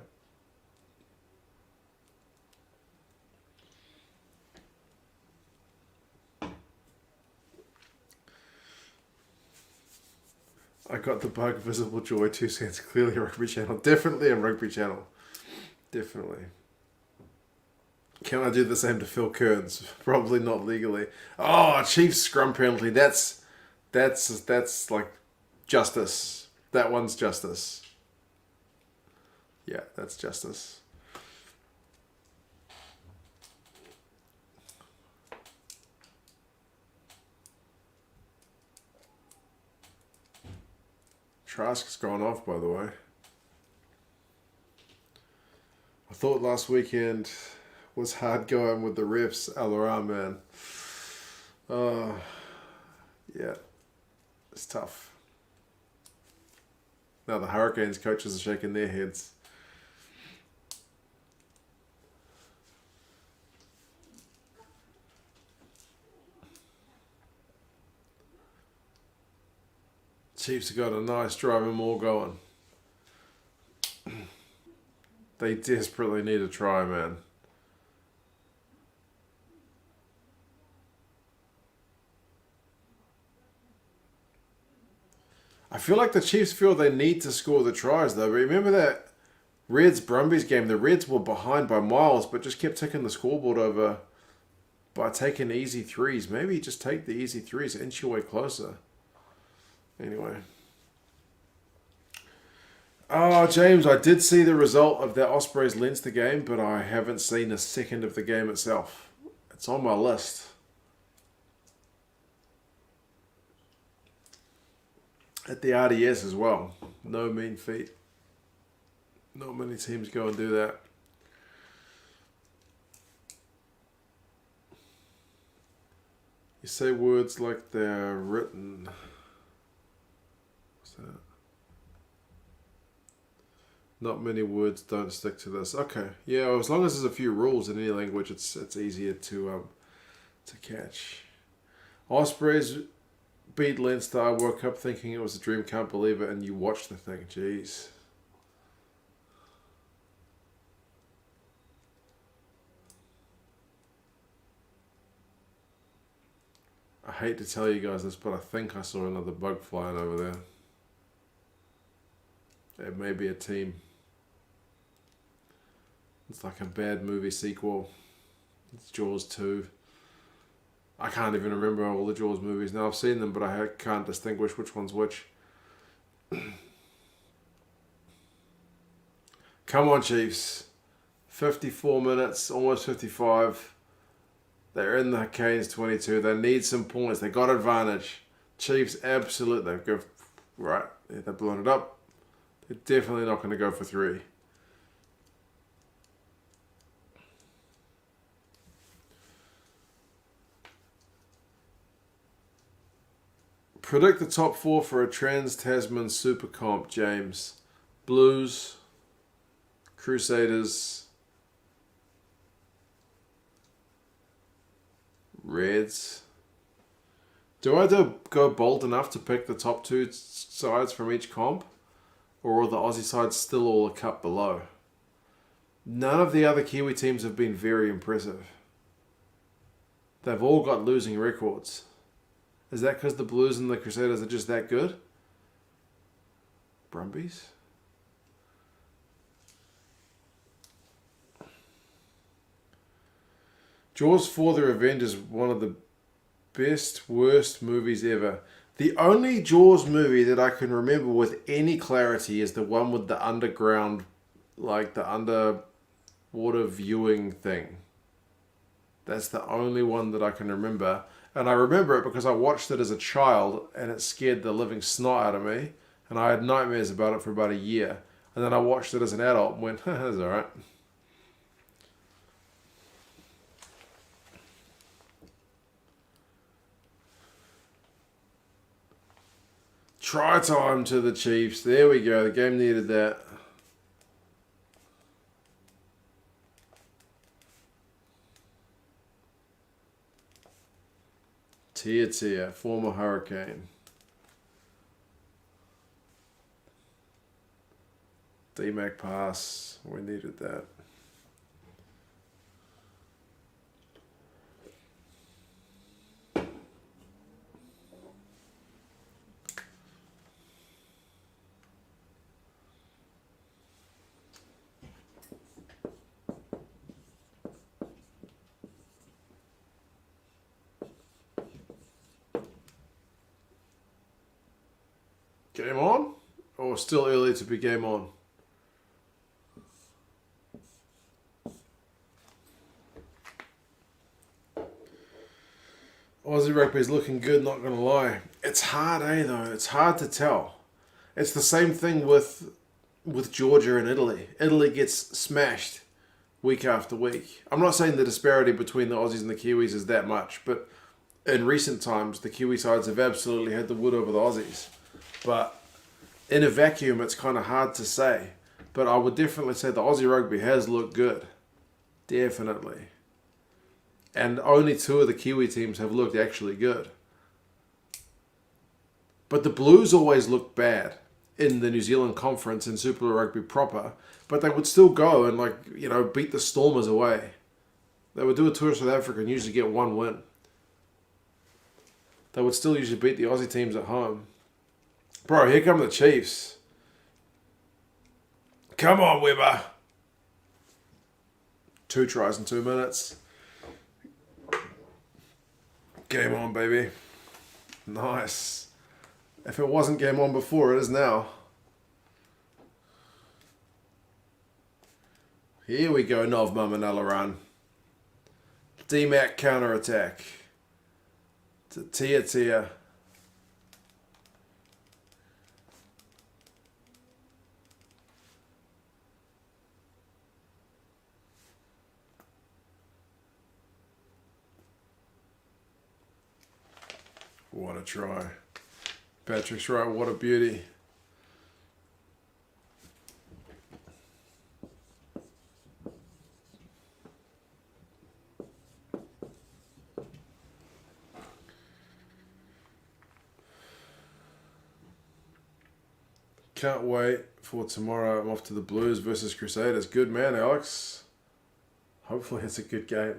I got the bug, Visible Joy, 2 cents, clearly a Rugby Channel. Definitely a Rugby Channel. Definitely. Can I do the same to Phil Kearns? Probably not legally. Oh, Chiefs scrum penalty. That's like justice. That one's justice. Yeah, that's justice. Trask's gone off, by the way. I thought last weekend was hard going with the refs, Alaran, man. Yeah, it's tough. Now the Hurricanes coaches are shaking their heads. Chiefs have got a nice driving maul going. They desperately need a try, man. I feel like the Chiefs feel they need to score the tries, though. But remember that Reds-Brumbies game? The Reds were behind by miles, but just kept ticking the scoreboard over by taking easy threes. Maybe just take the easy threes, inch your way closer. Anyway. Oh, James, I did see the result of that Ospreys Leinster game, but I haven't seen a second of the game itself. It's on my list. At the RDS as well. No mean feat. Not many teams go and do that. You say words like they're written. What's that? Not many words don't stick to this. Okay, yeah. As long as there's a few rules in any language, it's easier to catch. Ospreys beat Leinster. I woke up thinking it was a dream. Can't believe it. And you watched the thing. Jeez. I hate to tell you guys this, but I think I saw another bug flying over there. It may be a team. It's like a bad movie sequel. It's Jaws 2. I can't even remember all the Jaws movies. Now I've seen them, but I can't distinguish which one's which. Come on, Chiefs. 54 minutes, almost 55. They're in the Canes 22. They need some points. They got advantage. Chiefs, absolutely. They go right. They've blown it up. They're definitely not going to go for 3. Predict the top 4 for a Trans-Tasman Super Comp, James. Blues, Crusaders, Reds. Do I go bold enough to pick the top 2 sides from each comp? Or are the Aussie sides still all a cut below? None of the other Kiwi teams have been very impressive. They've all got losing records. Is that because the Blues and the Crusaders are just that good? Brumbies? Jaws 4 The Revenge is one of the best, worst movies ever. The only Jaws movie that I can remember with any clarity is the one with the underground, like the underwater viewing thing. That's the only one that I can remember. And I remember it because I watched it as a child and it scared the living snot out of me. And I had nightmares about it for about a year. And then I watched it as an adult and went, that's alright. Try time to the Chiefs. There we go. The game needed that. Tia, former Hurricane. D-Mac pass. We needed that. Game on? Or still early to be game on? Aussie rugby is looking good, not going to lie. It's hard, though. It's hard to tell. It's the same thing with Georgia and Italy. Italy gets smashed week after week. I'm not saying the disparity between the Aussies and the Kiwis is that much, but in recent times, the Kiwi sides have absolutely had the wood over the Aussies. But in a vacuum, it's kind of hard to say. But I would definitely say the Aussie rugby has looked good. Definitely. And only two of the Kiwi teams have looked actually good. But the Blues always look bad in the New Zealand Conference and Super Rugby proper. But they would still go and beat the Stormers away. They would do a tour of South Africa and usually get one win. They would still usually beat the Aussie teams at home. Bro, here come the Chiefs. Come on, Weber. 2 tries in 2 minutes. Game on, baby. Nice. If it wasn't game on before, it is now. Here we go, Nov Mamanella run. D-Mac counter-attack. Tia. What a try. Patrick's right, what a beauty. Can't wait for tomorrow. I'm off to the Blues versus Crusaders. Good man, Alex. Hopefully it's a good game.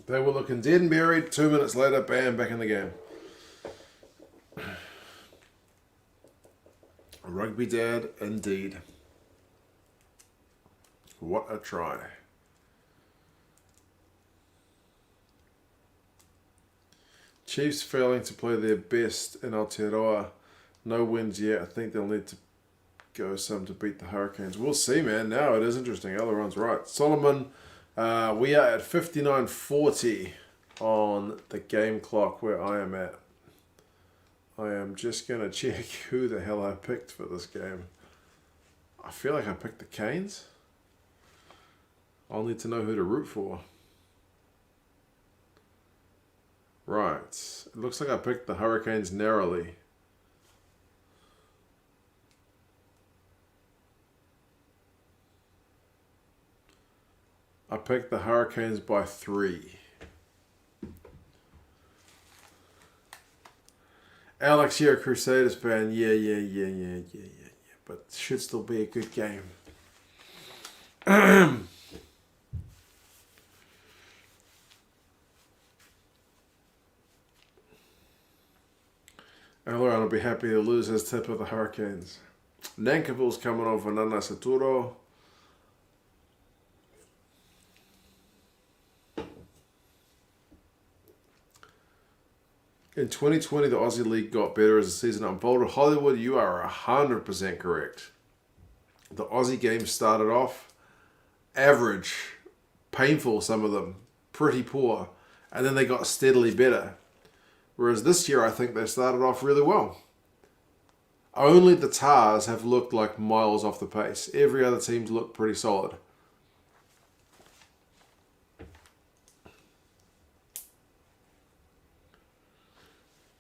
They were looking dead and buried. 2 minutes later, bam, back in the game. Rugby dad, indeed. What a try. Chiefs failing to play their best in Aotearoa. No wins yet. I think they'll need to go some to beat the Hurricanes. We'll see, man. Now it is interesting. Aileron's right. Solomon, we are at 59:40 on the game clock where I am at. I am just going to check who the hell I picked for this game. I feel like I picked the Canes. I'll need to know who to root for. Right. It looks like I picked the Hurricanes narrowly. I picked the Hurricanes by 3. Alex, you're a Crusaders fan. Yeah. But it should still be a good game. Aileron will be happy to lose his tip of the Hurricanes. Nankiville's coming on for Nana Saturo. In 2020, the Aussie League got better as the season unfolded. Hollywood, you are 100% correct. The Aussie games started off average, painful, some of them, pretty poor, and then they got steadily better. Whereas this year, I think they started off really well. Only the Tars have looked like miles off the pace. Every other team's looked pretty solid.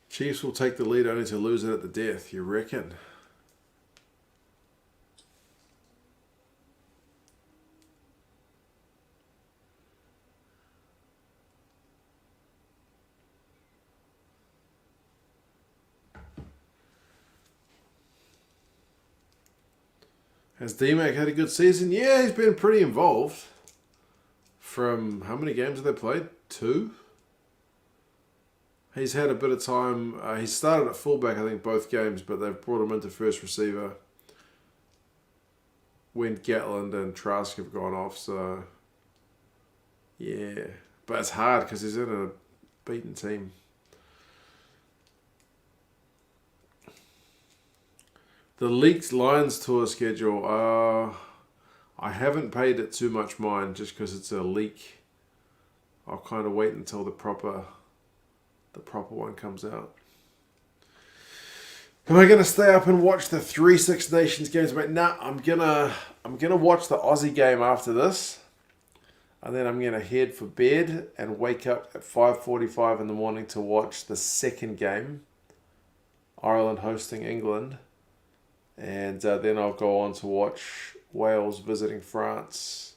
Chiefs will take the lead only to lose it at the death, you reckon? Has D-Mac had a good season? Yeah, he's been pretty involved. From how many games have they played? 2? He's had a bit of time. He started at fullback, I think, both games, but they've brought him into first receiver when Gatland and Trask have gone off. So, yeah. But it's hard because he's in a beaten team. The Leaks Lions tour schedule. I haven't paid it too much mind just because it's a leak. I'll kind of wait until the proper one comes out. Am I gonna stay up and watch the 3 Six Nations games? Mate, nah, I'm gonna watch the Aussie game after this, and then I'm gonna head for bed and wake up at 5:45 in the morning to watch the second game, Ireland hosting England, and then I'll go on to watch Wales visiting France.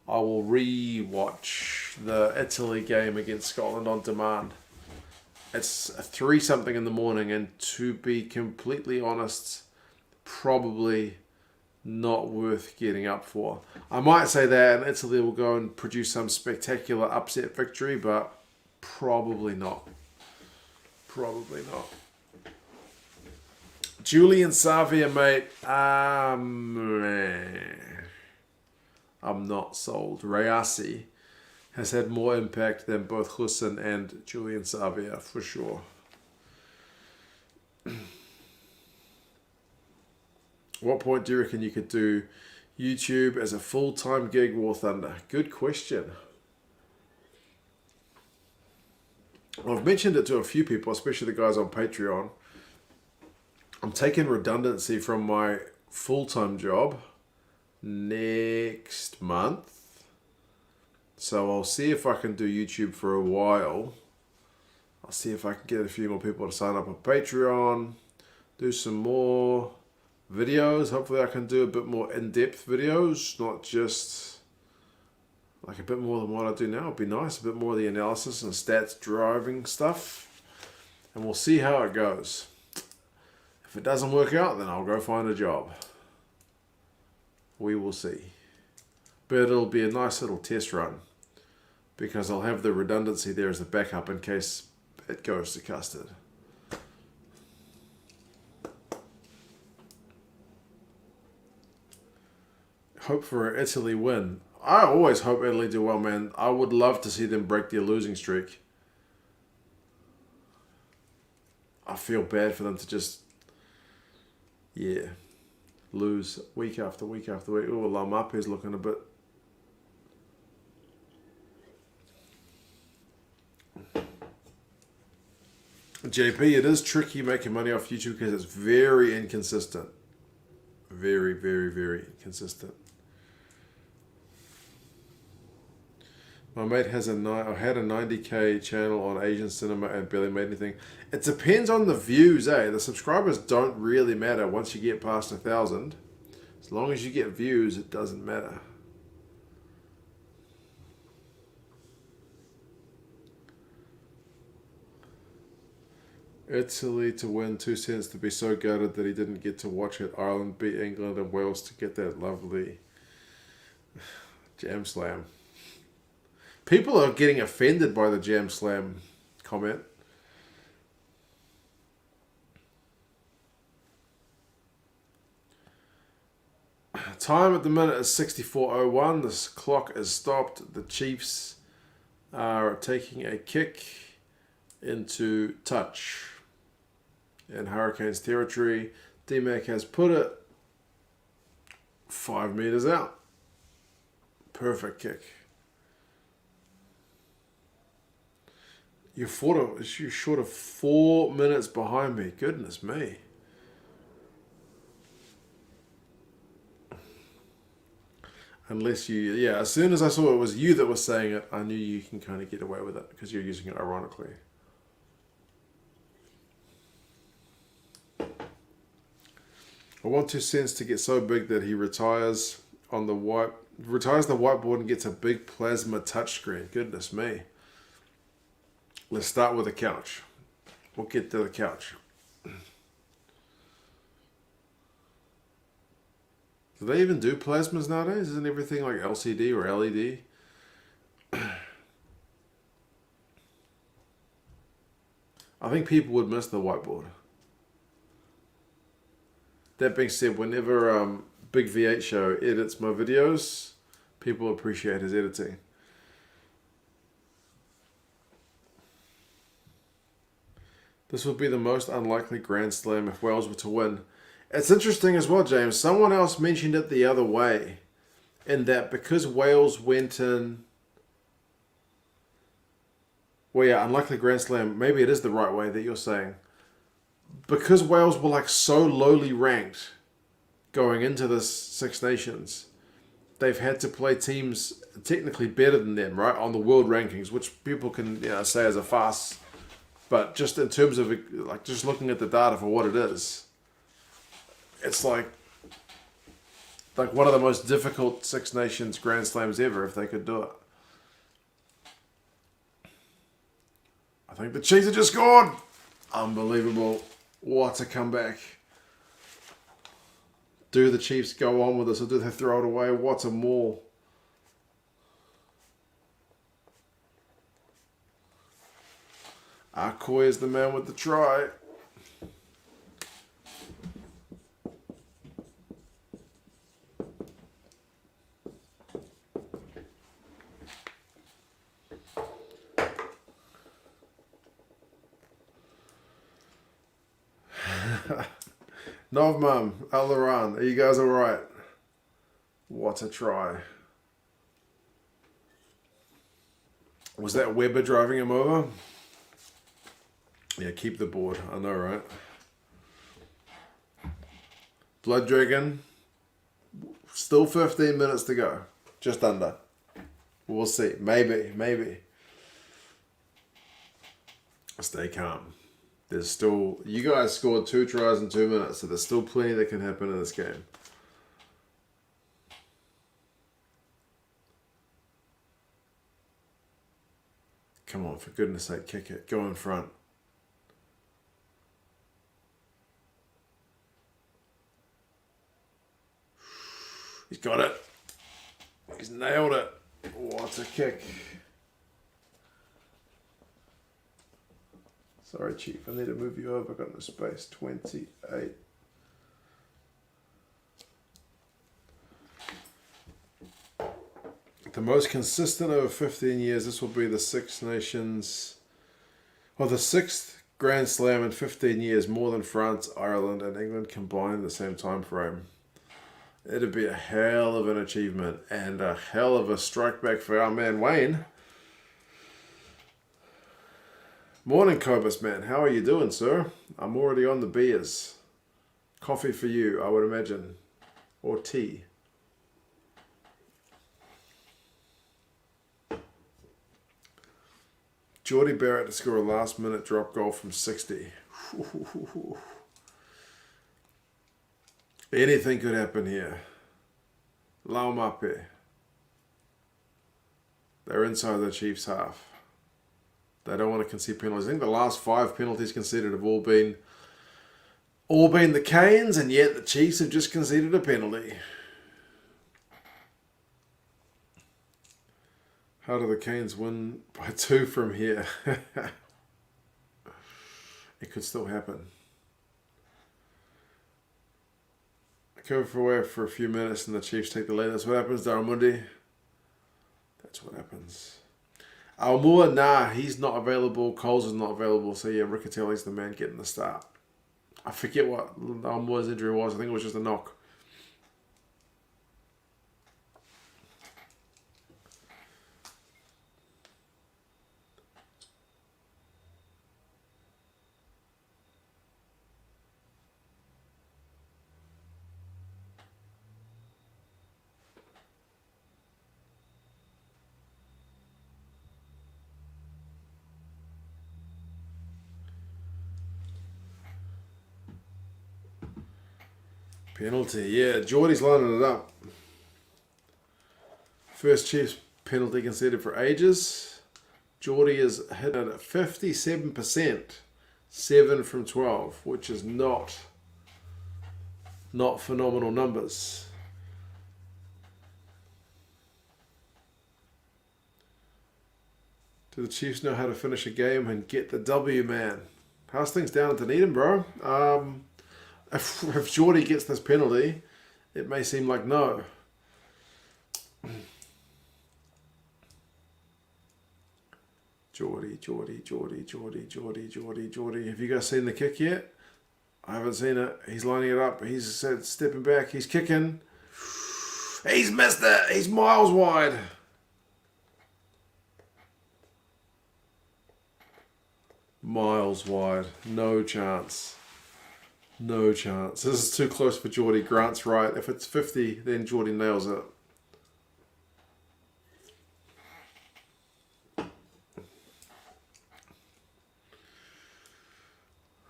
I will re-watch the Italy game against Scotland on demand. It's 3-something in the morning, and to be completely honest, probably not worth getting up for. I might say that, and Italy will go and produce some spectacular upset victory, but probably not. Probably not. Julian Savia, mate. I'm not sold. Rayasi has had more impact than both Hussein and Julian Savia, for sure. What point do you reckon you could do YouTube as a full-time gig, War Thunder? Good question. I've mentioned it to a few people, especially the guys on Patreon. I'm taking redundancy from my full-time job next month. So I'll see if I can do YouTube for a while. I'll see if I can get a few more people to sign up on Patreon. Do some more videos. Hopefully I can do a bit more in-depth videos. Not just like a bit more than what I do now. It'd be nice. A bit more of the analysis and stats driving stuff. And we'll see how it goes. If it doesn't work out, then I'll go find a job. We will see. But it'll be a nice little test run, because I'll have the redundancy there as a backup in case it goes to custard. Hope for an Italy win. I always hope Italy do well, man. I would love to see them break their losing streak. I feel bad for them to just, lose week after week after week. Oh, Lamape's looking a bit... JP, it is tricky making money off YouTube because it's very inconsistent. Very, very, very inconsistent. My mate had a 90k channel on Asian cinema and barely made anything. It depends on the views, eh? The subscribers don't really matter once you get past 1,000. As long as you get views, it doesn't matter. Italy to win 2 cents to be so gutted that he didn't get to watch it. Ireland beat England and Wales to get that lovely jam slam. People are getting offended by the jam slam comment. Time at the minute is 64:01. This clock is stopped. The Chiefs are taking a kick into touch in Hurricanes territory. D-Mac has put it 5 meters out. Perfect kick. You're short of 4 minutes behind me. Goodness me. Unless as soon as I saw it was you that was saying it, I knew you can kind of get away with it because you're using it ironically. I want 2 cents to get so big that he retires the whiteboard and gets a big plasma touchscreen. Goodness me. Let's start with the couch. We'll get to the couch. Do they even do plasmas nowadays? Isn't everything like LCD or LED? I think people would miss the whiteboard. That being said, whenever Big V8 Show edits my videos, people appreciate his editing. This would be the most unlikely Grand Slam if Wales were to win. It's interesting as well, James. Someone else mentioned it the other way, in that because Wales went in... Well, yeah, unlikely Grand Slam. Maybe it is the right way that you're saying. Because Wales were like so lowly ranked going into this Six Nations, they've had to play teams technically better than them, right, on the world rankings, which people can say as a farce. But just in terms of like just looking at the data for what it is, it's like one of the most difficult Six Nations Grand Slams ever if they could do it. I think the Chiefs have just scored. Unbelievable. What a comeback. Do the Chiefs go on with this or do they throw it away? What a maul. Akoi is the man with the try. Novmum, Alaran, are you guys alright? What a try. Was that Weber driving him over? Yeah, keep the board. I know, right? Blood Dragon. Still 15 minutes to go. Just under. We'll see. Maybe. Stay calm. There's still... You guys scored 2 tries in 2 minutes, so there's still plenty that can happen in this game. Come on, for goodness sake, kick it. Go in front. He's got it. He's nailed it. What a kick. Sorry, Chief. I need to move you over. I've got no space. 28. The most consistent over 15 years. This will be the Six Nations. Well, the 6th Grand Slam in 15 years. More than France, Ireland, and England combined in the same time frame. It'd be a hell of an achievement and a hell of a strike back for our man Wayne. Morning, Cobus man. How are you doing, sir? I'm already on the beers. Coffee for you, I would imagine. Or tea. Geordie Barrett to score a last-minute drop goal from 60. Anything could happen here. Laumape. They're inside the Chiefs' half. They don't want to concede penalties. I think the last 5 penalties conceded have all been the Canes, and yet the Chiefs have just conceded a penalty. How do the Canes win by 2 from here? It could still happen. Cover away for a few minutes and the Chiefs take the lead. That's what happens, Daramundi. That's what happens. Aotearoa, nah, he's not available. Coles is not available. So yeah, Riccatelli's the man getting the start. I forget what Aotearoa's injury was. I think it was just a knock. Penalty, yeah. Geordie's lining it up. First Chiefs penalty conceded for ages. Geordie is hit at 57%, 7 from 12, which is not phenomenal numbers. Do the Chiefs know how to finish a game and get the W, man? How's things down in Dunedin, bro? If Geordie gets this penalty, it may seem like no. Geordie. Have you guys seen the kick yet? I haven't seen it. He's lining it up. He's stepping back. He's kicking. He's missed it. He's miles wide. Miles wide. No chance. No chance. This is too close for Geordie. Grant's right. If it's 50, then Geordie nails it.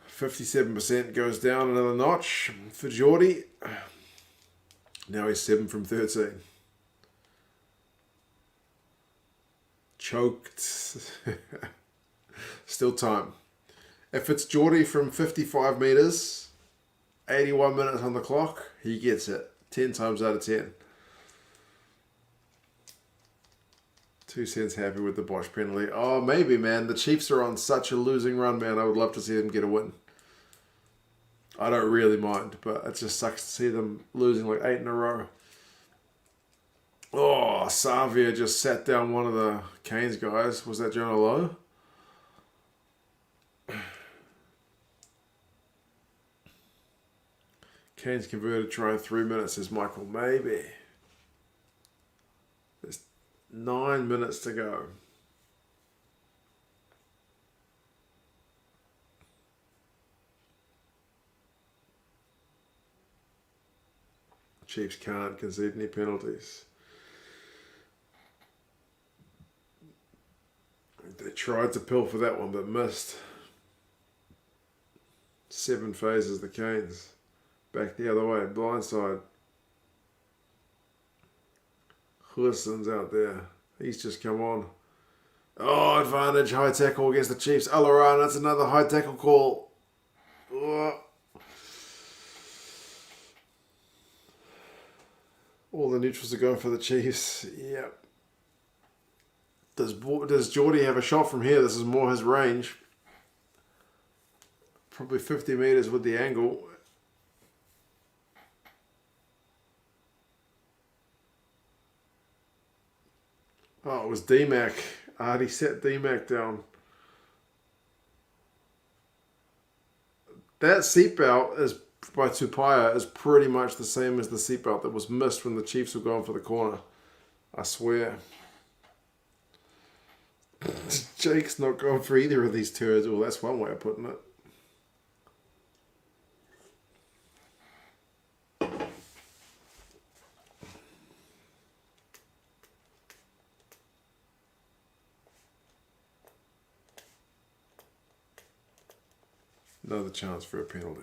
%57 goes down another notch for Geordie. Now he's 7 from 13. Choked. Still time. If it's Geordie from 55 metres, 81 minutes on the clock, he gets it. 10 times out of 10. 2 cents happy with the Bosch penalty. Oh, maybe, man. The Chiefs are on such a losing run, man. I would love to see them get a win. I don't really mind, but it just sucks to see them losing like 8 in a row. Oh, Savia just sat down one of the Canes guys. Was that Jonah Lowe? Canes converted try in 3 minutes, says Michael. Maybe. There's 9 minutes to go. Chiefs can't concede any penalties. They tried to pill for that one, but missed. 7 phases, the Canes. Back the other way, blindside. Husson's out there. He's just come on. Oh, advantage, high tackle against the Chiefs. Alaran, that's another high tackle call. Oh. All the neutrals are going for the Chiefs. Yep. Does Geordie have a shot from here? This is more his range. Probably 50 metres with the angle. Oh, it was D-Mac. He set D-Mac down. That seatbelt is by Tupaia is pretty much the same as the seatbelt that was missed when the Chiefs were going for the corner. I swear. Jake's not going for either of these turds. Well, that's one way of putting it. Another chance for a penalty.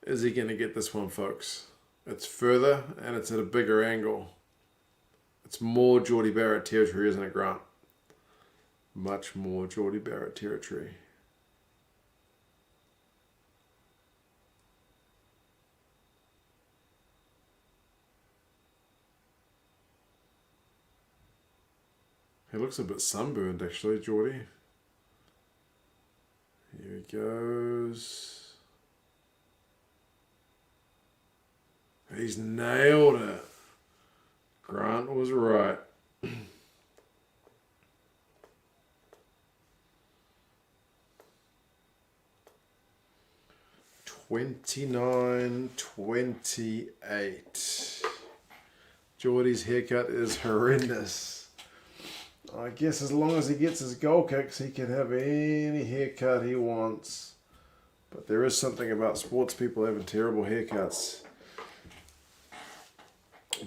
Is he going to get this one, folks? It's further and it's at a bigger angle. It's more Geordie Barrett territory, isn't it, Grant? Much more Geordie Barrett territory. He looks a bit sunburned, actually, Geordie. Here he goes. He's nailed it. Grant was right. 29-28. Geordie's haircut is horrendous. I guess as long as he gets his goal kicks, he can have any haircut he wants. But there is something about sports people having terrible haircuts.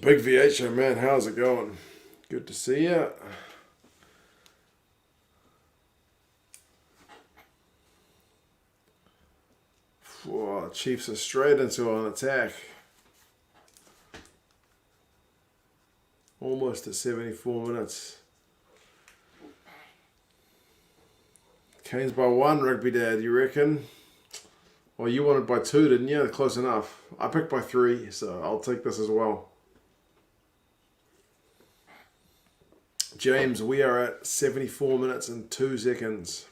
Big VHO, man, how's it going? Good to see you. Whoa, Chiefs are straight into an attack. Almost at 74 minutes. Canes by 1, Rugby Dad, you reckon? Well, you wanted by 2, didn't you? Close enough. I picked by 3, so I'll take this as well. James, we are at 74 minutes and 2 seconds.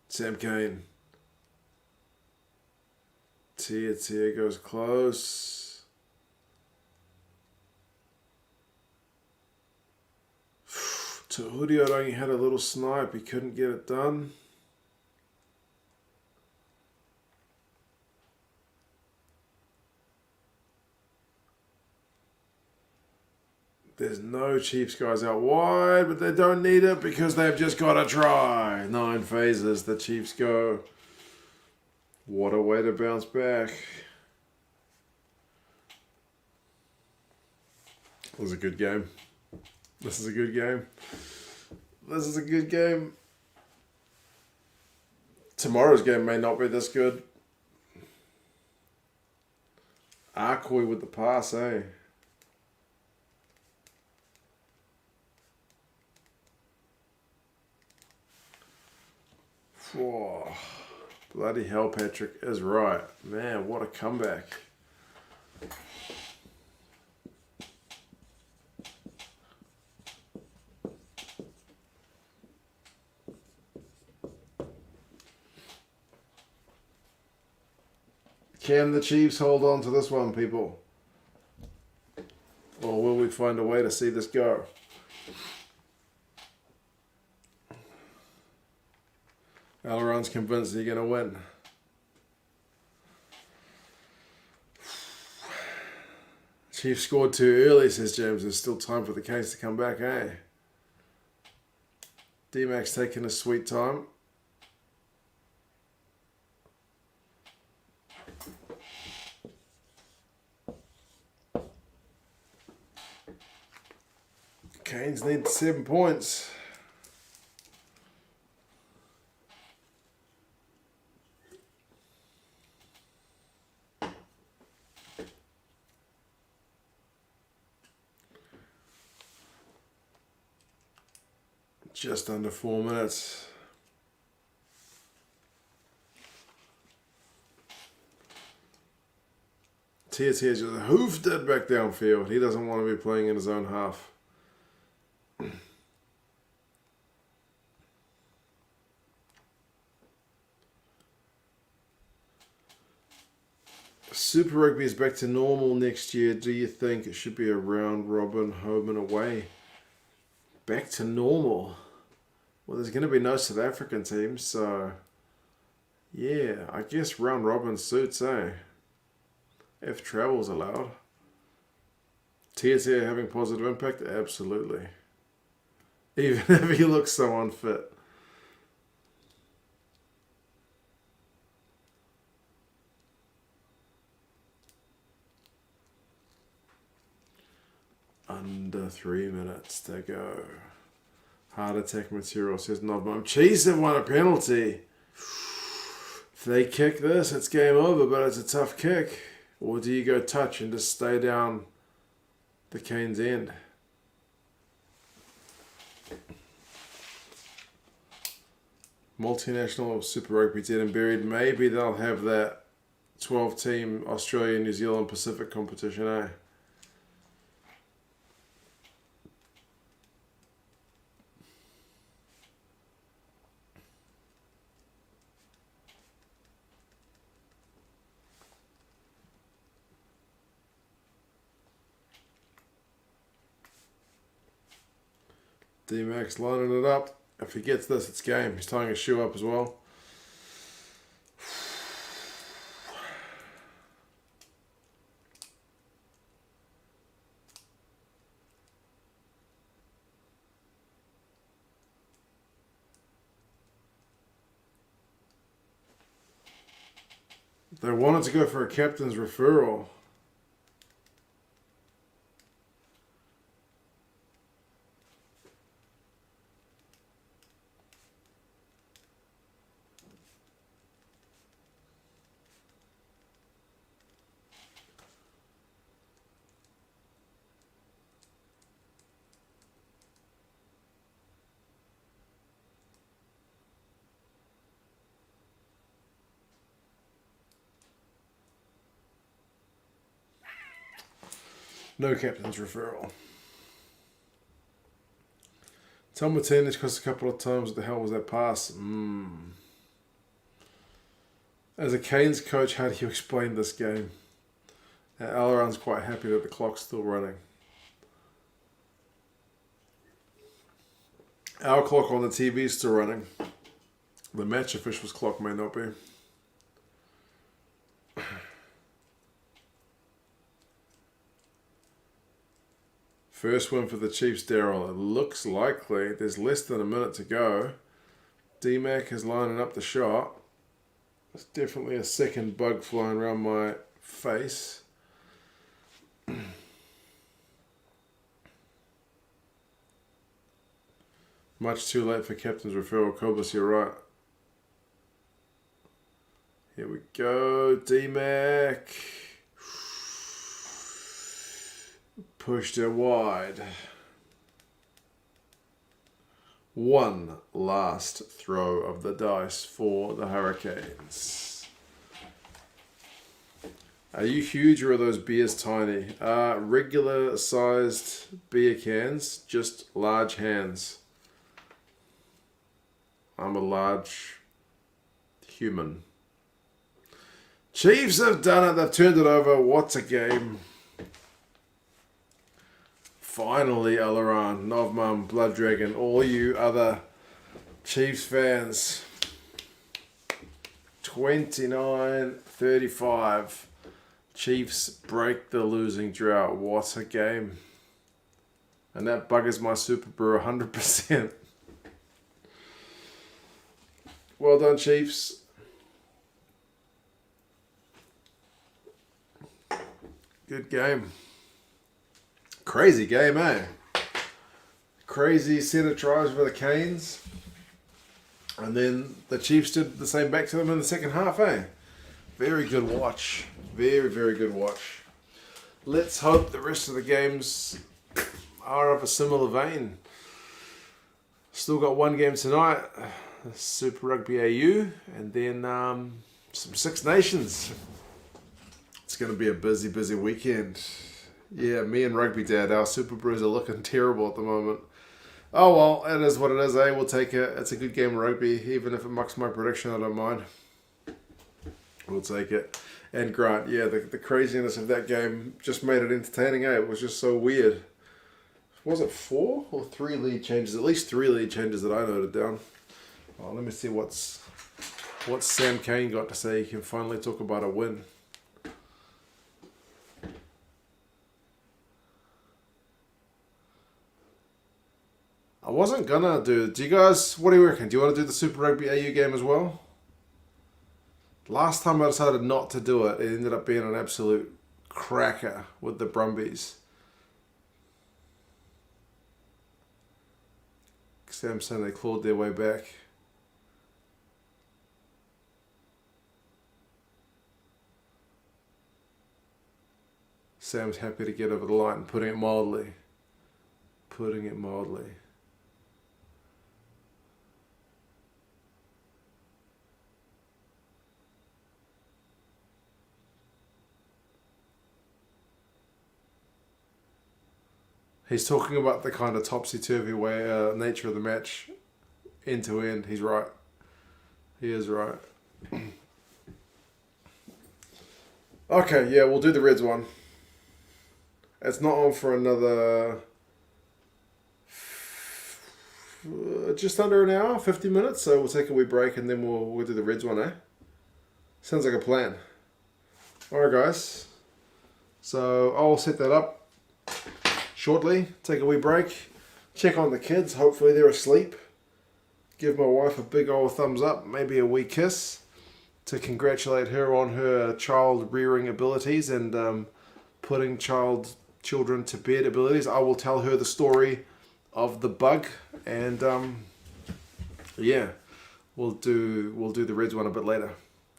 Sam Kane. Tia goes close. Tahurio only had a little snipe. He couldn't get it done. There's no Chiefs guys out wide, but they don't need it because they've just got to try. 9 phases, the Chiefs go. What a way to bounce back. This is a good game. This is a good game. This is a good game. Tomorrow's game may not be this good. Arkoi with the pass, eh? Whoa. Bloody hell, Patrick is right. Man, what a comeback. Can the Chiefs hold on to this one, people? Or will we find a way to see this go? Aileron's convinced they're going to win. Chiefs scored too early, says James. There's still time for the Canes to come back, eh? D-Max taking his sweet time. Canes need 7 points. Just under 4 minutes. Tia just hoofed it back downfield. He doesn't want to be playing in his own half. Super Rugby is back to normal next year. Do you think it should be a round robin, home and away? Back to normal? Well, there's going to be no South African teams, so yeah, I guess round robin suits, eh? If travel's allowed. Tia having positive impact? Absolutely. Even if he looks so unfit. Under 3 minutes to go. Heart attack material, says Nodbom. Chiefs have won a penalty. If they kick this, it's game over, but it's a tough kick. Or do you go touch and just stay down the Canes' end? Multinational Super Rugby dead and buried. Maybe they'll have that 12-team Australia, New Zealand, Pacific competition, eh? D-Max lining it up. If he gets this, it's game. He's tying his shoe up as well. They wanted to go for a captain's referral. No captain's referral. Tom Martinez crossed a couple of times. What the hell was that pass? As a Canes coach, how do you explain this game? Aileron's quite happy that the clock's still running. Our clock on the TV is still running. The match official's clock may not be. First win for the Chiefs, Daryl. It looks likely. There's less than a minute to go. D-Mac is lining up the shot. There's definitely a second bug flying around my face. Much too late for captain's referral. Cobus, you're right. Here we go. D-Mac. Pushed it wide. One last throw of the dice for the Hurricanes. Are you huge or are those beers tiny? Regular sized beer cans, just large hands. I'm a large human. Chiefs have done it. They've turned it over. What a game. Finally, Aileron, Novmum, Blood Dragon, all you other Chiefs fans. 29-35. Chiefs break the losing drought. What a game. And that buggers my Super Brew 100%. Well done, Chiefs. Good game. Crazy game, eh? Crazy set of tries for the Canes. And then the Chiefs did the same back to them in the second half, eh? Very good watch. Very, very good watch. Let's hope the rest of the games are of a similar vein. Still got one game tonight. Super Rugby AU. And then some Six Nations. It's going to be a busy, busy weekend. Yeah, me and Rugby Dad, our Super Brews are looking terrible at the moment. Oh well, it is what it is, eh? We'll take it. It's a good game of rugby, even if it mucks my prediction, I don't mind. We'll take it. And Grant, yeah, the craziness of that game just made it entertaining, eh? It was just so weird. Was it 4 or 3 lead changes? At least 3 lead changes that I noted down. Oh, let me see what Sam Kane got to say. He can finally talk about a win. I wasn't gonna do you guys, what do you reckon? Do you want to do the Super Rugby AU game as well? Last time I decided not to do it, it ended up being an absolute cracker with the Brumbies. Sam saying they clawed their way back. Sam's happy to get over the line, putting it mildly. Putting it mildly. He's talking about the kind of topsy-turvy way, nature of the match, end to end. He's right. He is right. Okay, yeah, we'll do the Reds one. It's not on for another just under an hour, 50 minutes. So we'll take a wee break and then we'll do the Reds one, eh? Sounds like a plan. Alright guys, so I'll set that up shortly, take a wee break, check on the kids, hopefully they're asleep, give my wife a big old thumbs up, maybe a wee kiss to congratulate her on her child rearing abilities and putting children to bed abilities. I will tell her the story of the bug and yeah, we'll do the Reds one a bit later.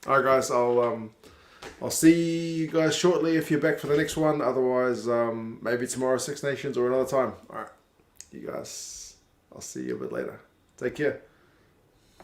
Alright guys, I'll see you guys shortly if you're back for the next one. Otherwise, maybe tomorrow, Six Nations, or another time. Alright, you guys, I'll see you a bit later. Take care.